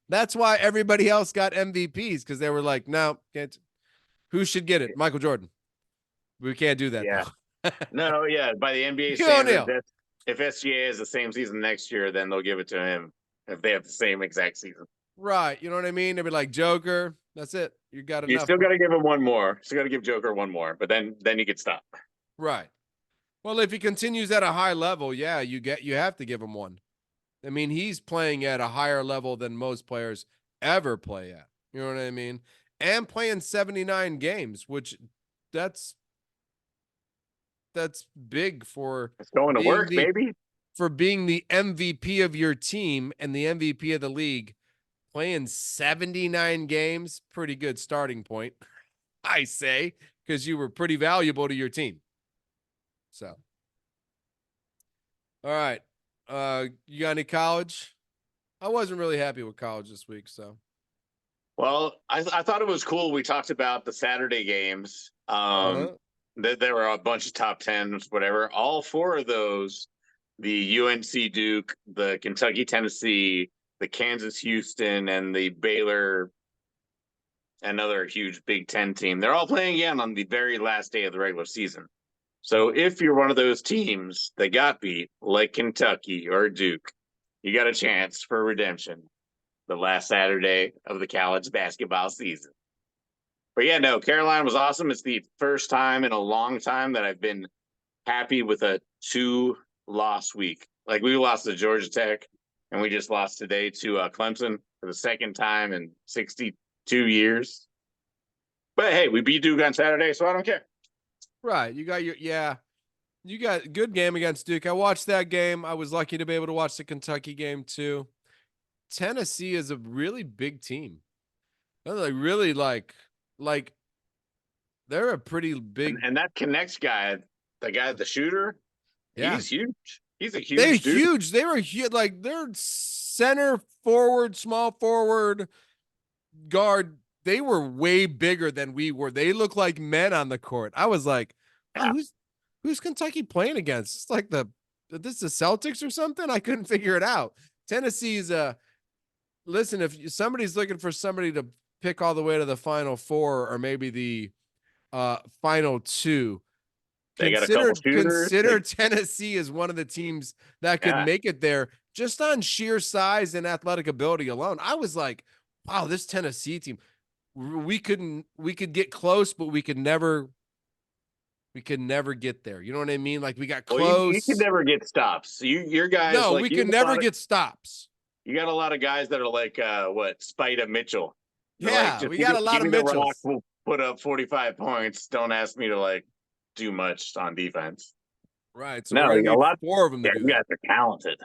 That's why everybody else got MVPs because they were like, no, can't. Who should get it? Michael Jordan. We can't do that. Yeah. Though. No, yeah. By the NBA Shaquille standards, if SGA is the same season next year, then they'll give it to him if they have the same exact season. Right. You know what I mean? They'd be like, Joker, that's it. You got enough. You still got to give him one more. Still got to give Joker one more, but then you could stop. Right. Well, if he continues at a high level, yeah, you have to give him one. I mean, he's playing at a higher level than most players ever play at. You know what I mean? And playing 79 games, which that's big for It's going to work, baby. For being the MVP of your team and the MVP of the league, playing 79 games, pretty good starting point, I say, because you were pretty valuable to your team. So, all right. You got any college? I wasn't really happy with college this week, so. Well, I thought it was cool. We talked about the Saturday games. There were a bunch of top tens, whatever. All four of those, the UNC Duke, the Kentucky Tennessee, the Kansas Houston, and the Baylor, another huge Big Ten team. They're all playing again on the very last day of the regular season. So if you're one of those teams that got beat, like Kentucky or Duke, you got a chance for redemption the last Saturday of the college basketball season. But yeah, no, Carolina was awesome. It's the first time in a long time that I've been happy with a 2-loss week. Like we lost to Georgia Tech, and we just lost today to Clemson for the second time in 62 years. But hey, we beat Duke on Saturday, so I don't care. Right. You got a good game against Duke. I watched that game. I was lucky to be able to watch the Kentucky game too. Tennessee is a really big team. They're like really like they're a pretty big. And that connects guy, the shooter, yeah. He's huge. He's a huge They're dude. huge. They were huge. Like they're center forward, small forward, guard. They were way bigger than we were. They look like men on the court. I was like, oh, who's Kentucky playing against? It's like this is the Celtics or something. I couldn't figure it out. Tennessee's listen, if somebody's looking for somebody to pick all the way to the Final Four or maybe the Final Two, consider Tennessee as one of the teams that could make it there just on sheer size and athletic ability alone. I was like, wow, this Tennessee team, we could get close, but we could never get there. You know what I mean? Like we got close. Well, you could never get stops. Your guys. No, we could never get stops. You got a lot of guys that are like Spida Mitchell. Yeah, like, we got a lot of Mitchells. We'll put up 45 points. Don't ask me to do much on defense. Right. So we're gonna need 4 of them to do that. You guys are talented.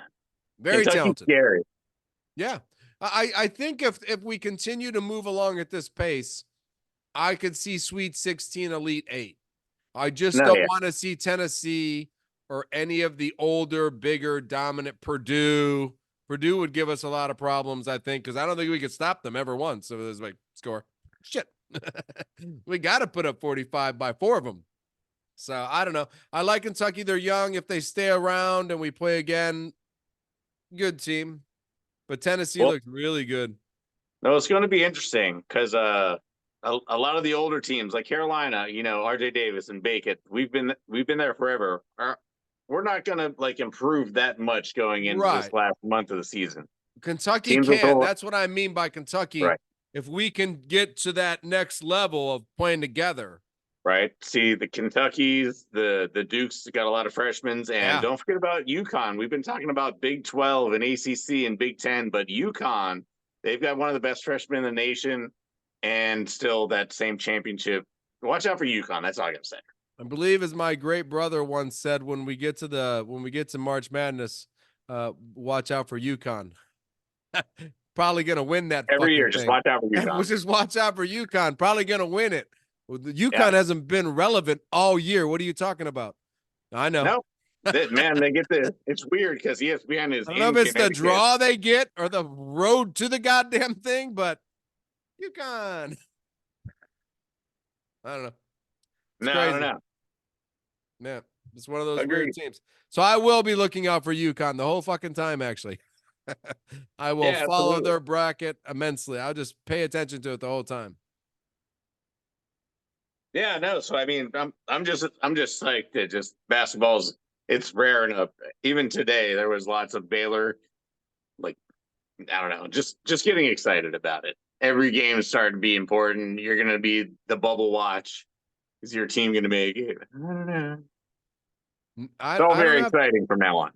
Very talented. Scary. Yeah. I think if we continue to move along at this pace, I could see Sweet 16, Elite 8. I just don't want to see Tennessee or any of the older, bigger, dominant Purdue. Purdue would give us a lot of problems, I think, because I don't think we could stop them ever once. So there's like score. Shit. We got to put up 45 by 4 of them. So I don't know. I like Kentucky. They're young. If they stay around and we play again, good team. But Tennessee looks really good. No, it's going to be interesting because a lot of the older teams like Carolina, RJ Davis and Bacon, we've been there forever. We're not gonna like improve that much going into this Right. last month of the season. Kentucky Teams with can. all That's what I mean by Kentucky. right, If we can get to that next level of playing together. right. See the Kentuckies, the Dukes got a lot of freshmen, and Yeah. don't forget about UConn. We've been talking about Big 12 and ACC and Big 10, but UConn, they've got one of the best freshmen in the nation, and still that same championship. Watch out for UConn. That's all I gotta say. I believe as my great brother once said, when we get to March Madness, watch out for UConn. Probably gonna win that Every year, fucking just thing. watch out for We'll UConn. just watch out for UConn. Probably gonna win it. Well, the Yeah. UConn hasn't been relevant all year. What are you talking about? I know. No, man, they get the. It's weird because ESPN is I don't know if in it's the Connecticut. draw they get or the road to the goddamn thing, but UConn. I don't know. It's No, I don't crazy. know. Man, it's one of those weird Agreed. teams. So I will be looking out for UConn the whole fucking time, actually. I will Yeah, follow absolutely. their bracket immensely. I'll just pay attention to it the whole time. Yeah, no. So I mean, I'm just psyched that just basketball's it's rare enough. Even today, there was lots of Baylor. Like I don't know, just getting excited about it. Every game is starting to be important. You're gonna be the bubble watch. Is your team gonna make it? I don't know. I It's all I don't very have exciting from now on.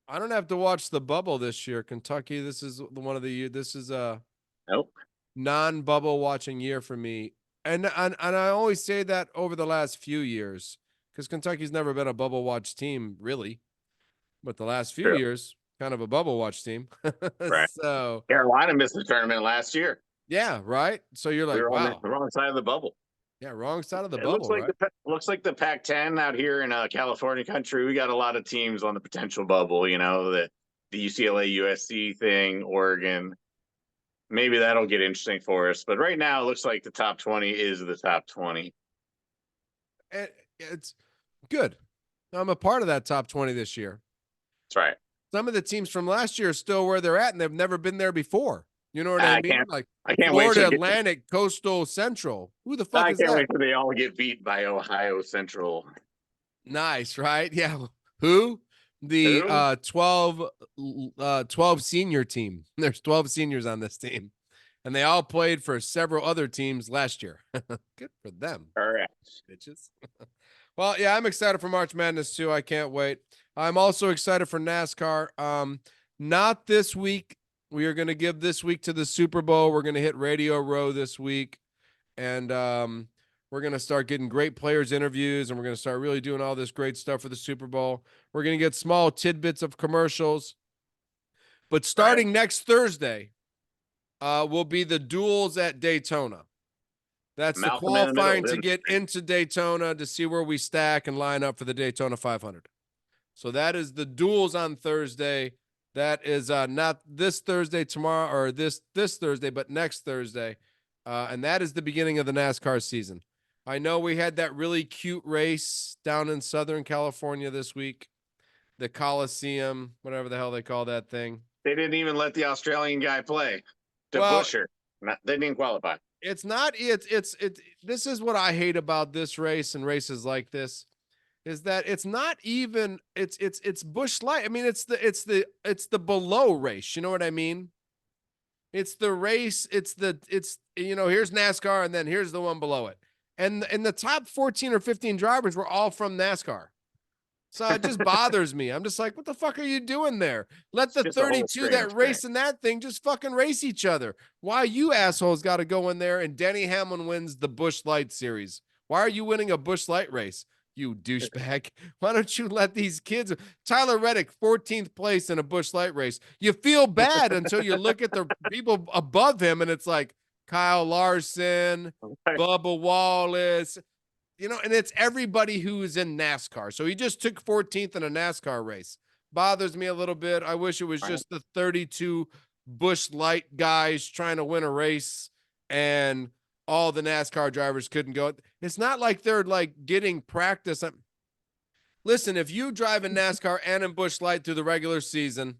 I don't have to watch the bubble this year. Kentucky, this is one of the year. This is a Nope. non-bubble watching year for me. And I always say that over the last few years because Kentucky's never been a bubble watch team really, but the last few True. years kind of a bubble watch team. Right. So Carolina missed the tournament last year. yeah, right. So you're We like, were on the wow, wrong side of the bubble. yeah, wrong side of the It looks bubble, like right? the Pac-10 out here in California country. We got a lot of teams on the potential bubble. The UCLA USC thing, Oregon. Maybe that'll get interesting for us. But right now, it looks like the top 20 is the top 20. It's good. I'm a part of that top 20 this year. That's right. Some of the teams from last year are still where they're at, and they've never been there before. You know what I mean? Like I can't wait Florida to get. Atlantic, Coastal Central. Who the fuck I is can't that? wait till they all get beat by Ohio Central. Nice, right? Yeah. Who? The Who? 12 senior team. There's 12 seniors on this team. And they all played for several other teams last year. Good for them. All right. Bitches. Well, yeah, I'm excited for March Madness too. I can't wait. I'm also excited for NASCAR. Not this week. We are going to give this week to the Super Bowl. We're going to hit Radio Row this week, and we're going to start getting great players interviews, and we're going to start really doing all this great stuff for the Super Bowl. We're going to get small tidbits of commercials. But starting next Thursday, will be the duels at Daytona. That's Malcolm the in the middle, qualifying to get into Daytona to see where we stack and line up for the Daytona 500. So that is the duels on Thursday. That is not this Thursday tomorrow or this Thursday, but next Thursday. And that is the beginning of the NASCAR season. I know we had that really cute race down in Southern California this week, the Coliseum, whatever the hell they call that thing. They didn't even let the Australian guy play. Well, Busher. They didn't qualify. It's not it's this is what I hate about this race and races like this is that it's not even it's Busch Light. I mean, it's the below race. You know what I mean? It's the race, it's here's NASCAR and then here's the one below it. And the top 14 or 15 drivers were all from NASCAR. So it just bothers me. I'm just like, what the fuck are you doing there? Let the 32 that race in that thing just fucking race each other. Why you assholes got to go in there and Denny Hamlin wins the Busch Light series? Why are you winning a Busch Light race? You douchebag. Why don't you let these kids? Tyler Reddick, 14th place in a Busch Light race. You feel bad until you look at the people above him and it's like Kyle Larson, Bubba Wallace, and it's everybody who's in NASCAR. So he just took 14th in a NASCAR race. Bothers me a little bit. I wish it was just the 32 Busch Light guys trying to win a race and all the NASCAR drivers couldn't go. It's not like they're like getting practice. Listen, if you drive in NASCAR and in Busch Light through the regular season,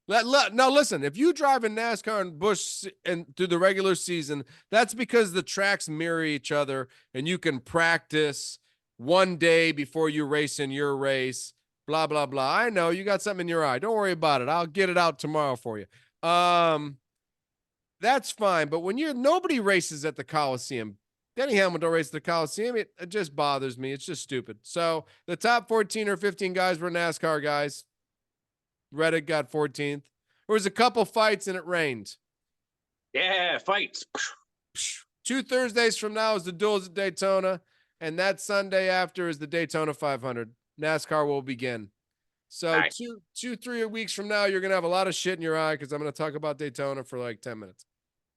Now listen, if you drive in NASCAR and Busch and through the regular season, that's because the tracks mirror each other and you can practice one day before you race in your race. Blah blah blah. I know you got something in your eye. Don't worry about it. I'll get it out tomorrow for you. That's fine. But when nobody races at the Coliseum, Denny Hamlin don't race at the Coliseum. It just bothers me. It's just stupid. So the top 14 or 15 guys were NASCAR guys. Reddick got 14th. There was a couple fights and it rained. Yeah, fights. 2 Thursdays from now is the duels at Daytona, and that Sunday after is the Daytona 500. NASCAR will begin. So Nice. 3 weeks from now, you're gonna have a lot of shit in your eye because I'm gonna talk about Daytona for like 10 minutes.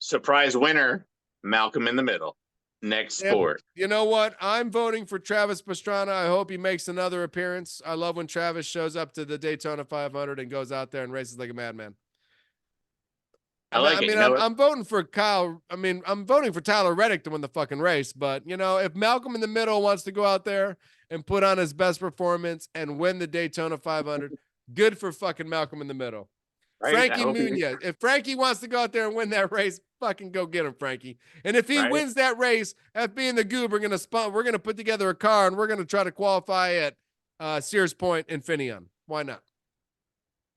Surprise winner, Malcolm in the Middle. Next sport. You know what? I'm voting for Travis Pastrana. I hope he makes another appearance. I love when Travis shows up to the Daytona 500 and goes out there and races like a madman. I mean, I'm voting for Kyle. I mean, I'm voting for Tyler Reddick to win the fucking race. But, if Malcolm in the Middle wants to go out there and put on his best performance and win the Daytona 500, good for fucking Malcolm in the Middle. Right? Frankie Munoz. If Frankie wants to go out there and win that race, fucking go get him, Frankie. And if he wins that race, FB and the Goob are we're gonna put together a car and we're gonna try to qualify at Sears Point and Finian. Why not?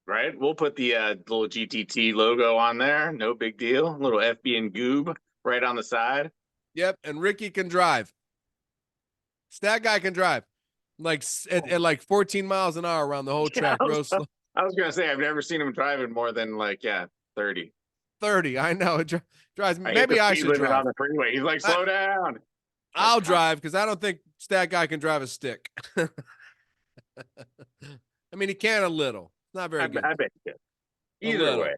Right. We'll put the little GTT logo on there. No big deal. Little FB and Goob right on the side. Yep. And Ricky can drive. Stat guy can drive at like 14 miles an hour around the whole track. I was going to say, I've never seen him driving more than 30. 30. I know. It drives me. Maybe I should drive on the freeway. He's like, slow down. I'll drive because I don't think Stat guy can drive a stick. I mean, he can a little. Not very good. I bet you can. Either way.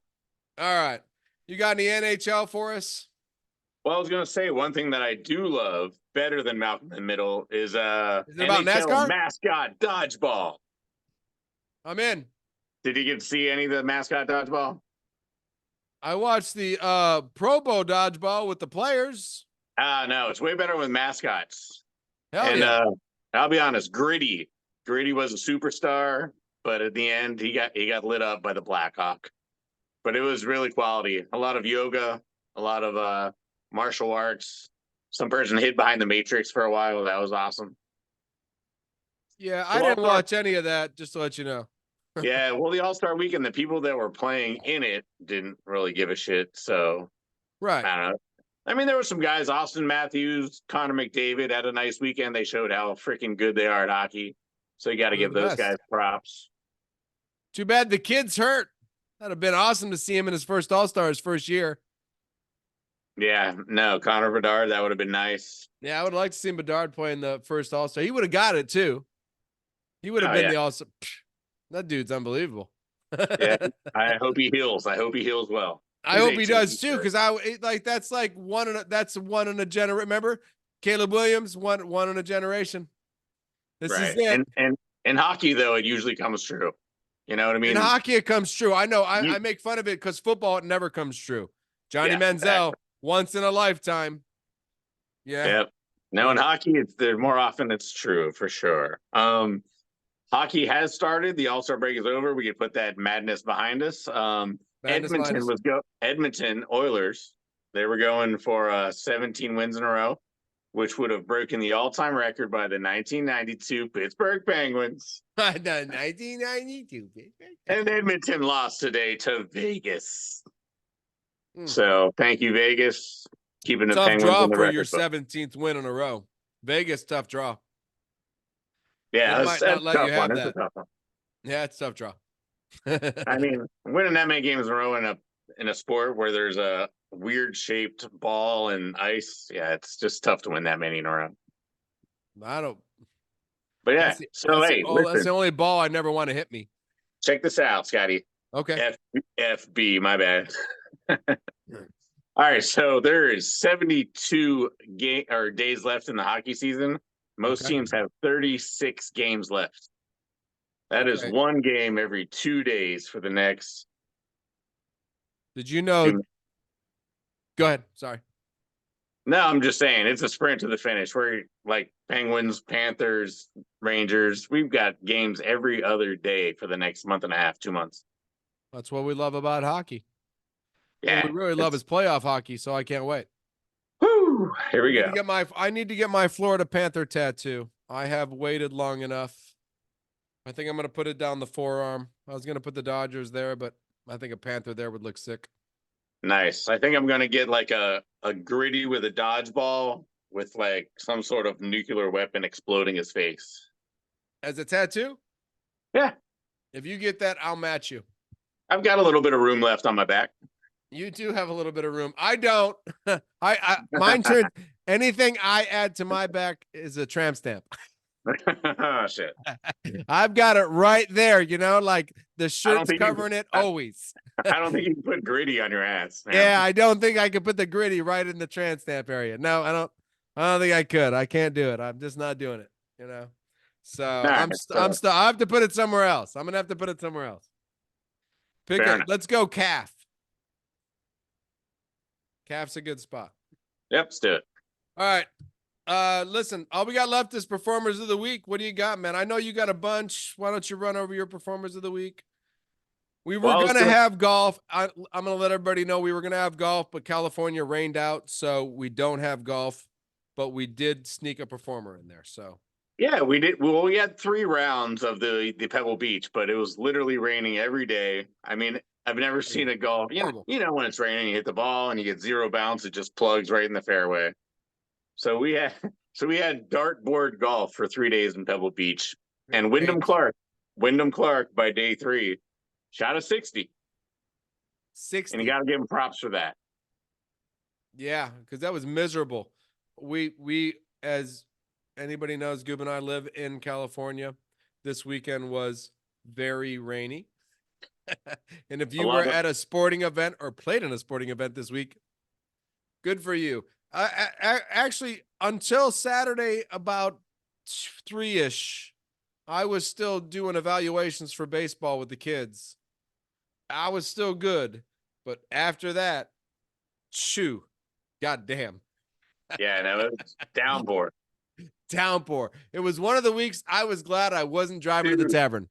All right. You got any NHL for us? Well, I was going to say one thing that I do love better than Malcolm in the Middle is it about NASCAR? Mascot dodgeball. I'm in. Did you get to see any of the mascot dodgeball? I watched the Pro Bowl dodgeball with the players. No, it's way better with mascots. Hell yeah. I'll be honest, Gritty was a superstar. But at the end, he got lit up by the Blackhawk. But it was really quality. A lot of yoga, a lot of martial arts. Some person hid behind the Matrix for a while. That was awesome. Yeah, I didn't watch any of that, just to let you know. Yeah, well, the All-Star Weekend, the people that were playing in it didn't really give a shit. So, right. I don't know. I mean, there were some guys, Austin Matthews, Connor McDavid, had a nice weekend. They showed how freaking good they are at hockey. So you got to give those guys props. Too bad the kid's hurt. That'd have been awesome to see him in his first All-Star his first year. Yeah, no, Connor Bedard, that would have been nice. Yeah, I would like to see Bedard playing the first All-Star. He would have got it too. He would have been the All-Star. That dude's unbelievable. Yeah, I hope he heals. I hope he heals well. I hope he does too, because that's like one in a generation. Remember, Caleb Williams, one in a generation. This is it. And in hockey, though, it usually comes true. You know what I mean? In hockey, it comes true. I know. I make fun of it because football, it never comes true. Johnny Manziel, once in a lifetime. Yeah. Yep. No, in hockey, there more often it's true for sure. Hockey has started. The All-Star break is over. We could put that madness behind us. Edmonton Oilers. They were going for 17 wins in a row, which would have broken the all-time record by the 1992 Pittsburgh Penguins. 1992. And Edmonton lost today to Vegas. So thank you, Vegas. Keeping the Penguins draw in the for record your 17th win in a row. Vegas, tough draw. Yeah, that's a tough one. It's a tough one. Yeah, it's a tough draw. I mean, winning that many games in a row in a sport where there's a weird shaped ball and ice, yeah, it's just tough to win that many in a row. I don't. But yeah, that's the only ball I never want to hit me. Check this out, Scotty. Okay. FB, my bad. All right, so there is 72 days left in the hockey season. Most teams have 36 games left. That is one game every 2 days for the next. Did you know? Go ahead. Sorry. No, I'm just saying it's a sprint to the finish. We're like Penguins, Panthers, Rangers. We've got games every other day for the next month and a half, 2 months. That's what we love about hockey. Yeah. What we really love is playoff hockey, so I can't wait. Whew, here we go. I need to get my Florida Panther tattoo. I have waited long enough. I think I'm going to put it down the forearm. I was going to put the Dodgers there, but I think a Panther there would look sick. Nice. I think I'm gonna get like a gritty with a dodgeball with like some sort of nuclear weapon exploding his face. As a tattoo? Yeah. If you get that, I'll match you. I've got a little bit of room left on my back. You do have a little bit of room. I don't. I mine turns anything I add to my back is a tramp stamp. Oh, shit. I've got it right there, like the shirt's covering it always. I don't think you can put gritty on your ass. Man. Yeah, I don't think I could put the gritty right in the tramp stamp area. No, I don't think I could. I can't do it. I'm just not doing it, So I have to put it somewhere else. I'm going to have to put it somewhere else. Let's go calf. Calf's a good spot. Yep, let's do it. All right. Listen, all we got left is performers of the week. What do you got, man? I know you got a bunch. Why don't you run over your performers of the week? We were going to have golf. I'm going to let everybody know we were going to have golf, but California rained out, so we don't have golf, but we did sneak a performer in there. So yeah, we did. Well, we had 3 rounds of the Pebble Beach, but it was literally raining every day. I mean, I've never seen a golf. You know when it's raining, you hit the ball and you get 0 bounce, it just plugs right in the fairway. So we had dartboard golf for 3 days in Pebble Beach, and Wyndham Clark by day 3 shot a 60. 60. And you got to give him props for that. Yeah, because that was miserable. We as anybody knows, Goob and I live in California. This weekend was very rainy. And if you were at a sporting event or played in a sporting event this week, good for you. Actually, until Saturday about 3-ish, I was still doing evaluations for baseball with the kids. I was still good. But after that, goddamn. Yeah, no, it was downpour. Downpour. It was one of the weeks I was glad I wasn't driving to the tavern.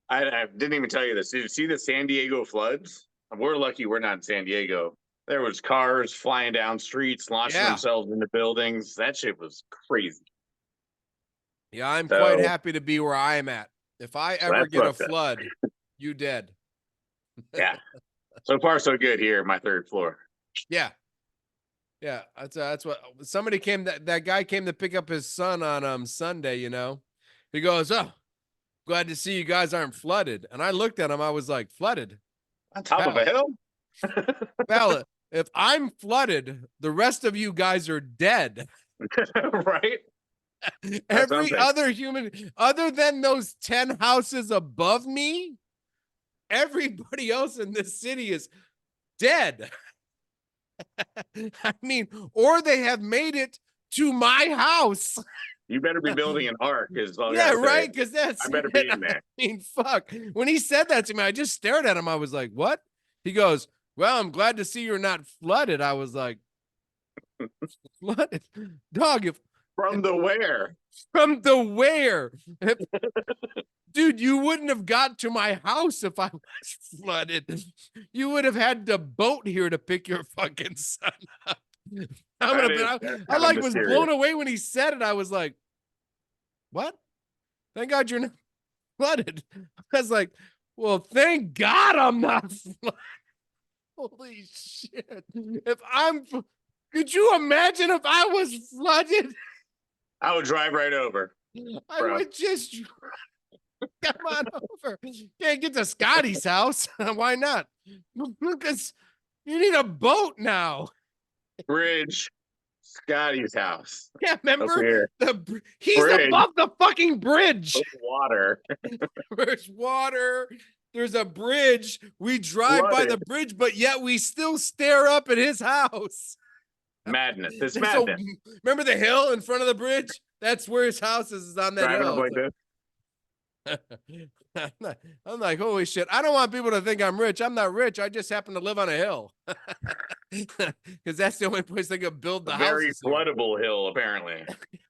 I didn't even tell you this. Did you see the San Diego floods? We're lucky we're not in San Diego. There was cars flying down streets, launching themselves into buildings. That shit was crazy. Yeah, I'm quite happy to be where I am at. If I ever get a flood, you dead. Yeah. So far, so good here, my 3rd floor. Yeah. Yeah, that's what somebody came. That guy came to pick up his son on Sunday. He goes, "Oh, glad to see you guys aren't flooded." And I looked at him. I was like, "Flooded on top of a hill?" Well, if I'm flooded, the rest of you guys are dead. Right? Every other human, other than those 10 houses above me, everybody else in this city is dead. I mean, or they have made it to my house. You better be building an ark. Yeah, right. Because I better be in there. I mean, fuck. When he said that to me, I just stared at him. I was like, "What?" He goes, "Well, I'm glad to see you're not flooded." I was like, "Flooded, dog? From the where? From the where? Dude, you wouldn't have got to my house if I was flooded. You would have had to boat here to pick your fucking son up." I was blown away when he said it. I was like, "What? Thank God you're not flooded." I was like, "Well, thank God I'm not flooded." Holy shit. Could you imagine if I was flooded? I would drive right over. I would just come on over. Can't get to Scotty's house. Why not? Because you need a boat now. Bridge. Scotty's house. Yeah, remember? He's above the fucking bridge. There's water. There's water. There's a bridge. We drive by the bridge, but yet we still stare up at his house. Madness. It's madness. Remember the hill in front of the bridge? That's where his house is on that hill. Like this. I'm like, holy shit. I don't want people to think I'm rich. I'm not rich. I just happen to live on a hill. Because that's the only place they could build the house. Very floodable hill, apparently.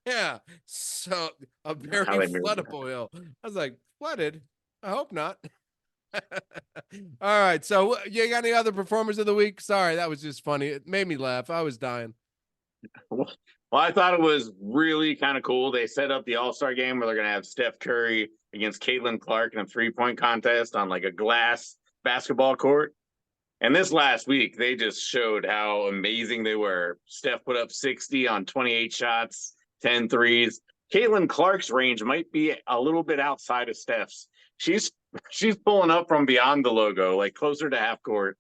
Yeah. So a very floodable hill. I was like, flooded? I hope not. All right. So you got any other performers of the week? Sorry, that was just funny. It made me laugh. I was dying. Well, I thought it was really kind of cool. They set up the All-Star game where they're going to have Steph Curry against Caitlin Clark in a 3-point contest on like a glass basketball court. And this last week, they just showed how amazing they were. Steph put up 60 on 28 shots, 10 threes. Caitlin Clark's range might be a little bit outside of Steph's. She's pulling up from beyond the logo, like closer to half court.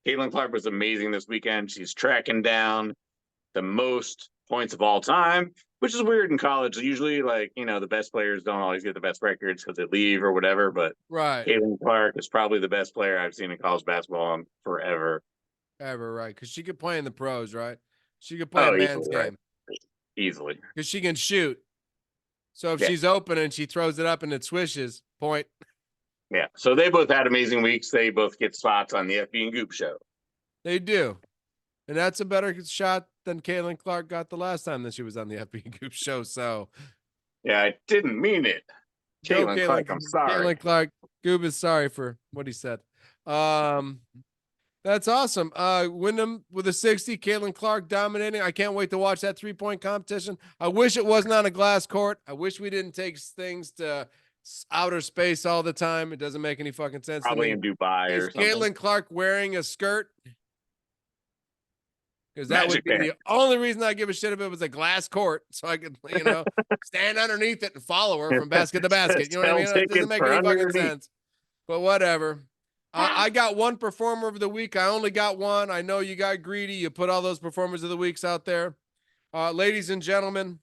Caitlin Clark was amazing this weekend. She's tracking down the most points of all time, which is weird in college. Usually, like, the best players don't always get the best records because they leave or whatever. But right, Caitlin Clark is probably the best player I've seen in college basketball in forever. Ever, right? Because she could play in the pros, right? She could play a man's easily, game. right? Easily. Because she can shoot. So if Yeah. she's open and she throws it up and it swishes, point. Yeah. So they both had amazing weeks. They both get spots on the FB and Goob show. They do. And that's a better shot than Caitlin Clark got the last time that she was on the FB and Goob show. So yeah, I didn't mean it. Caitlin Clark, I'm sorry. Caitlin Clark, Goob is sorry for what he said. That's awesome. Wyndham with a 60, Caitlin Clark dominating. I can't wait to watch that 3-point competition. I wish it wasn't on a glass court. I wish we didn't take things to outer space all the time. It doesn't make any fucking sense. Probably in Dubai or something. Caitlin Clark wearing a skirt? Because that Magic would be the only reason I give a shit if it was a glass court, so I could, stand underneath it and follow her from basket to basket. You know what I mean? It doesn't make any fucking sense. But whatever. I got one performer of the week. I only got one. I know you got greedy. You put all those performers of the weeks out there. Ladies and gentlemen,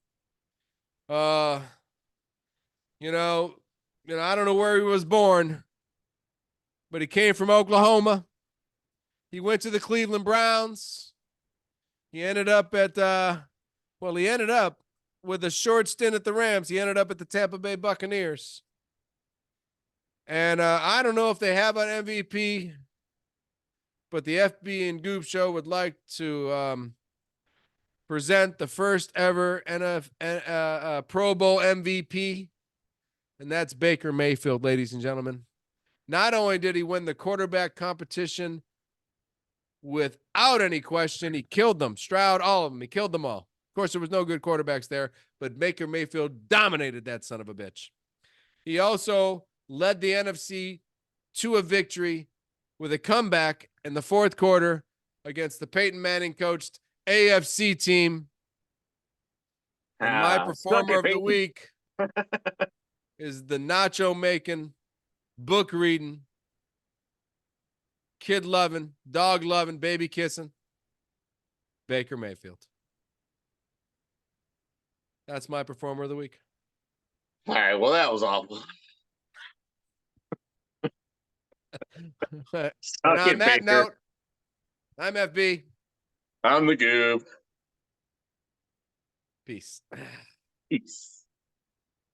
I don't know where he was born, but he came from Oklahoma. He went to the Cleveland Browns. He ended up with a short stint at the Rams. He ended up at the Tampa Bay Buccaneers. And I don't know if they have an MVP, but the FB and Goob show would like to present the first ever Pro Bowl MVP, and that's Baker Mayfield, ladies and gentlemen. Not only did he win the quarterback competition without any question, he killed them. Stroud, all of them. He killed them all. Of course, there was no good quarterbacks there, but Baker Mayfield dominated that son of a bitch. He also led the NFC to a victory with a comeback in the fourth quarter against the Peyton Manning coached AFC team. And my performer of the week is the nacho making, book reading, kid loving, dog loving, baby kissing Baker Mayfield. That's my performer of the week. All right. Well, that was awful. On that note, I'm FB. I'm the Goob. Peace. Peace.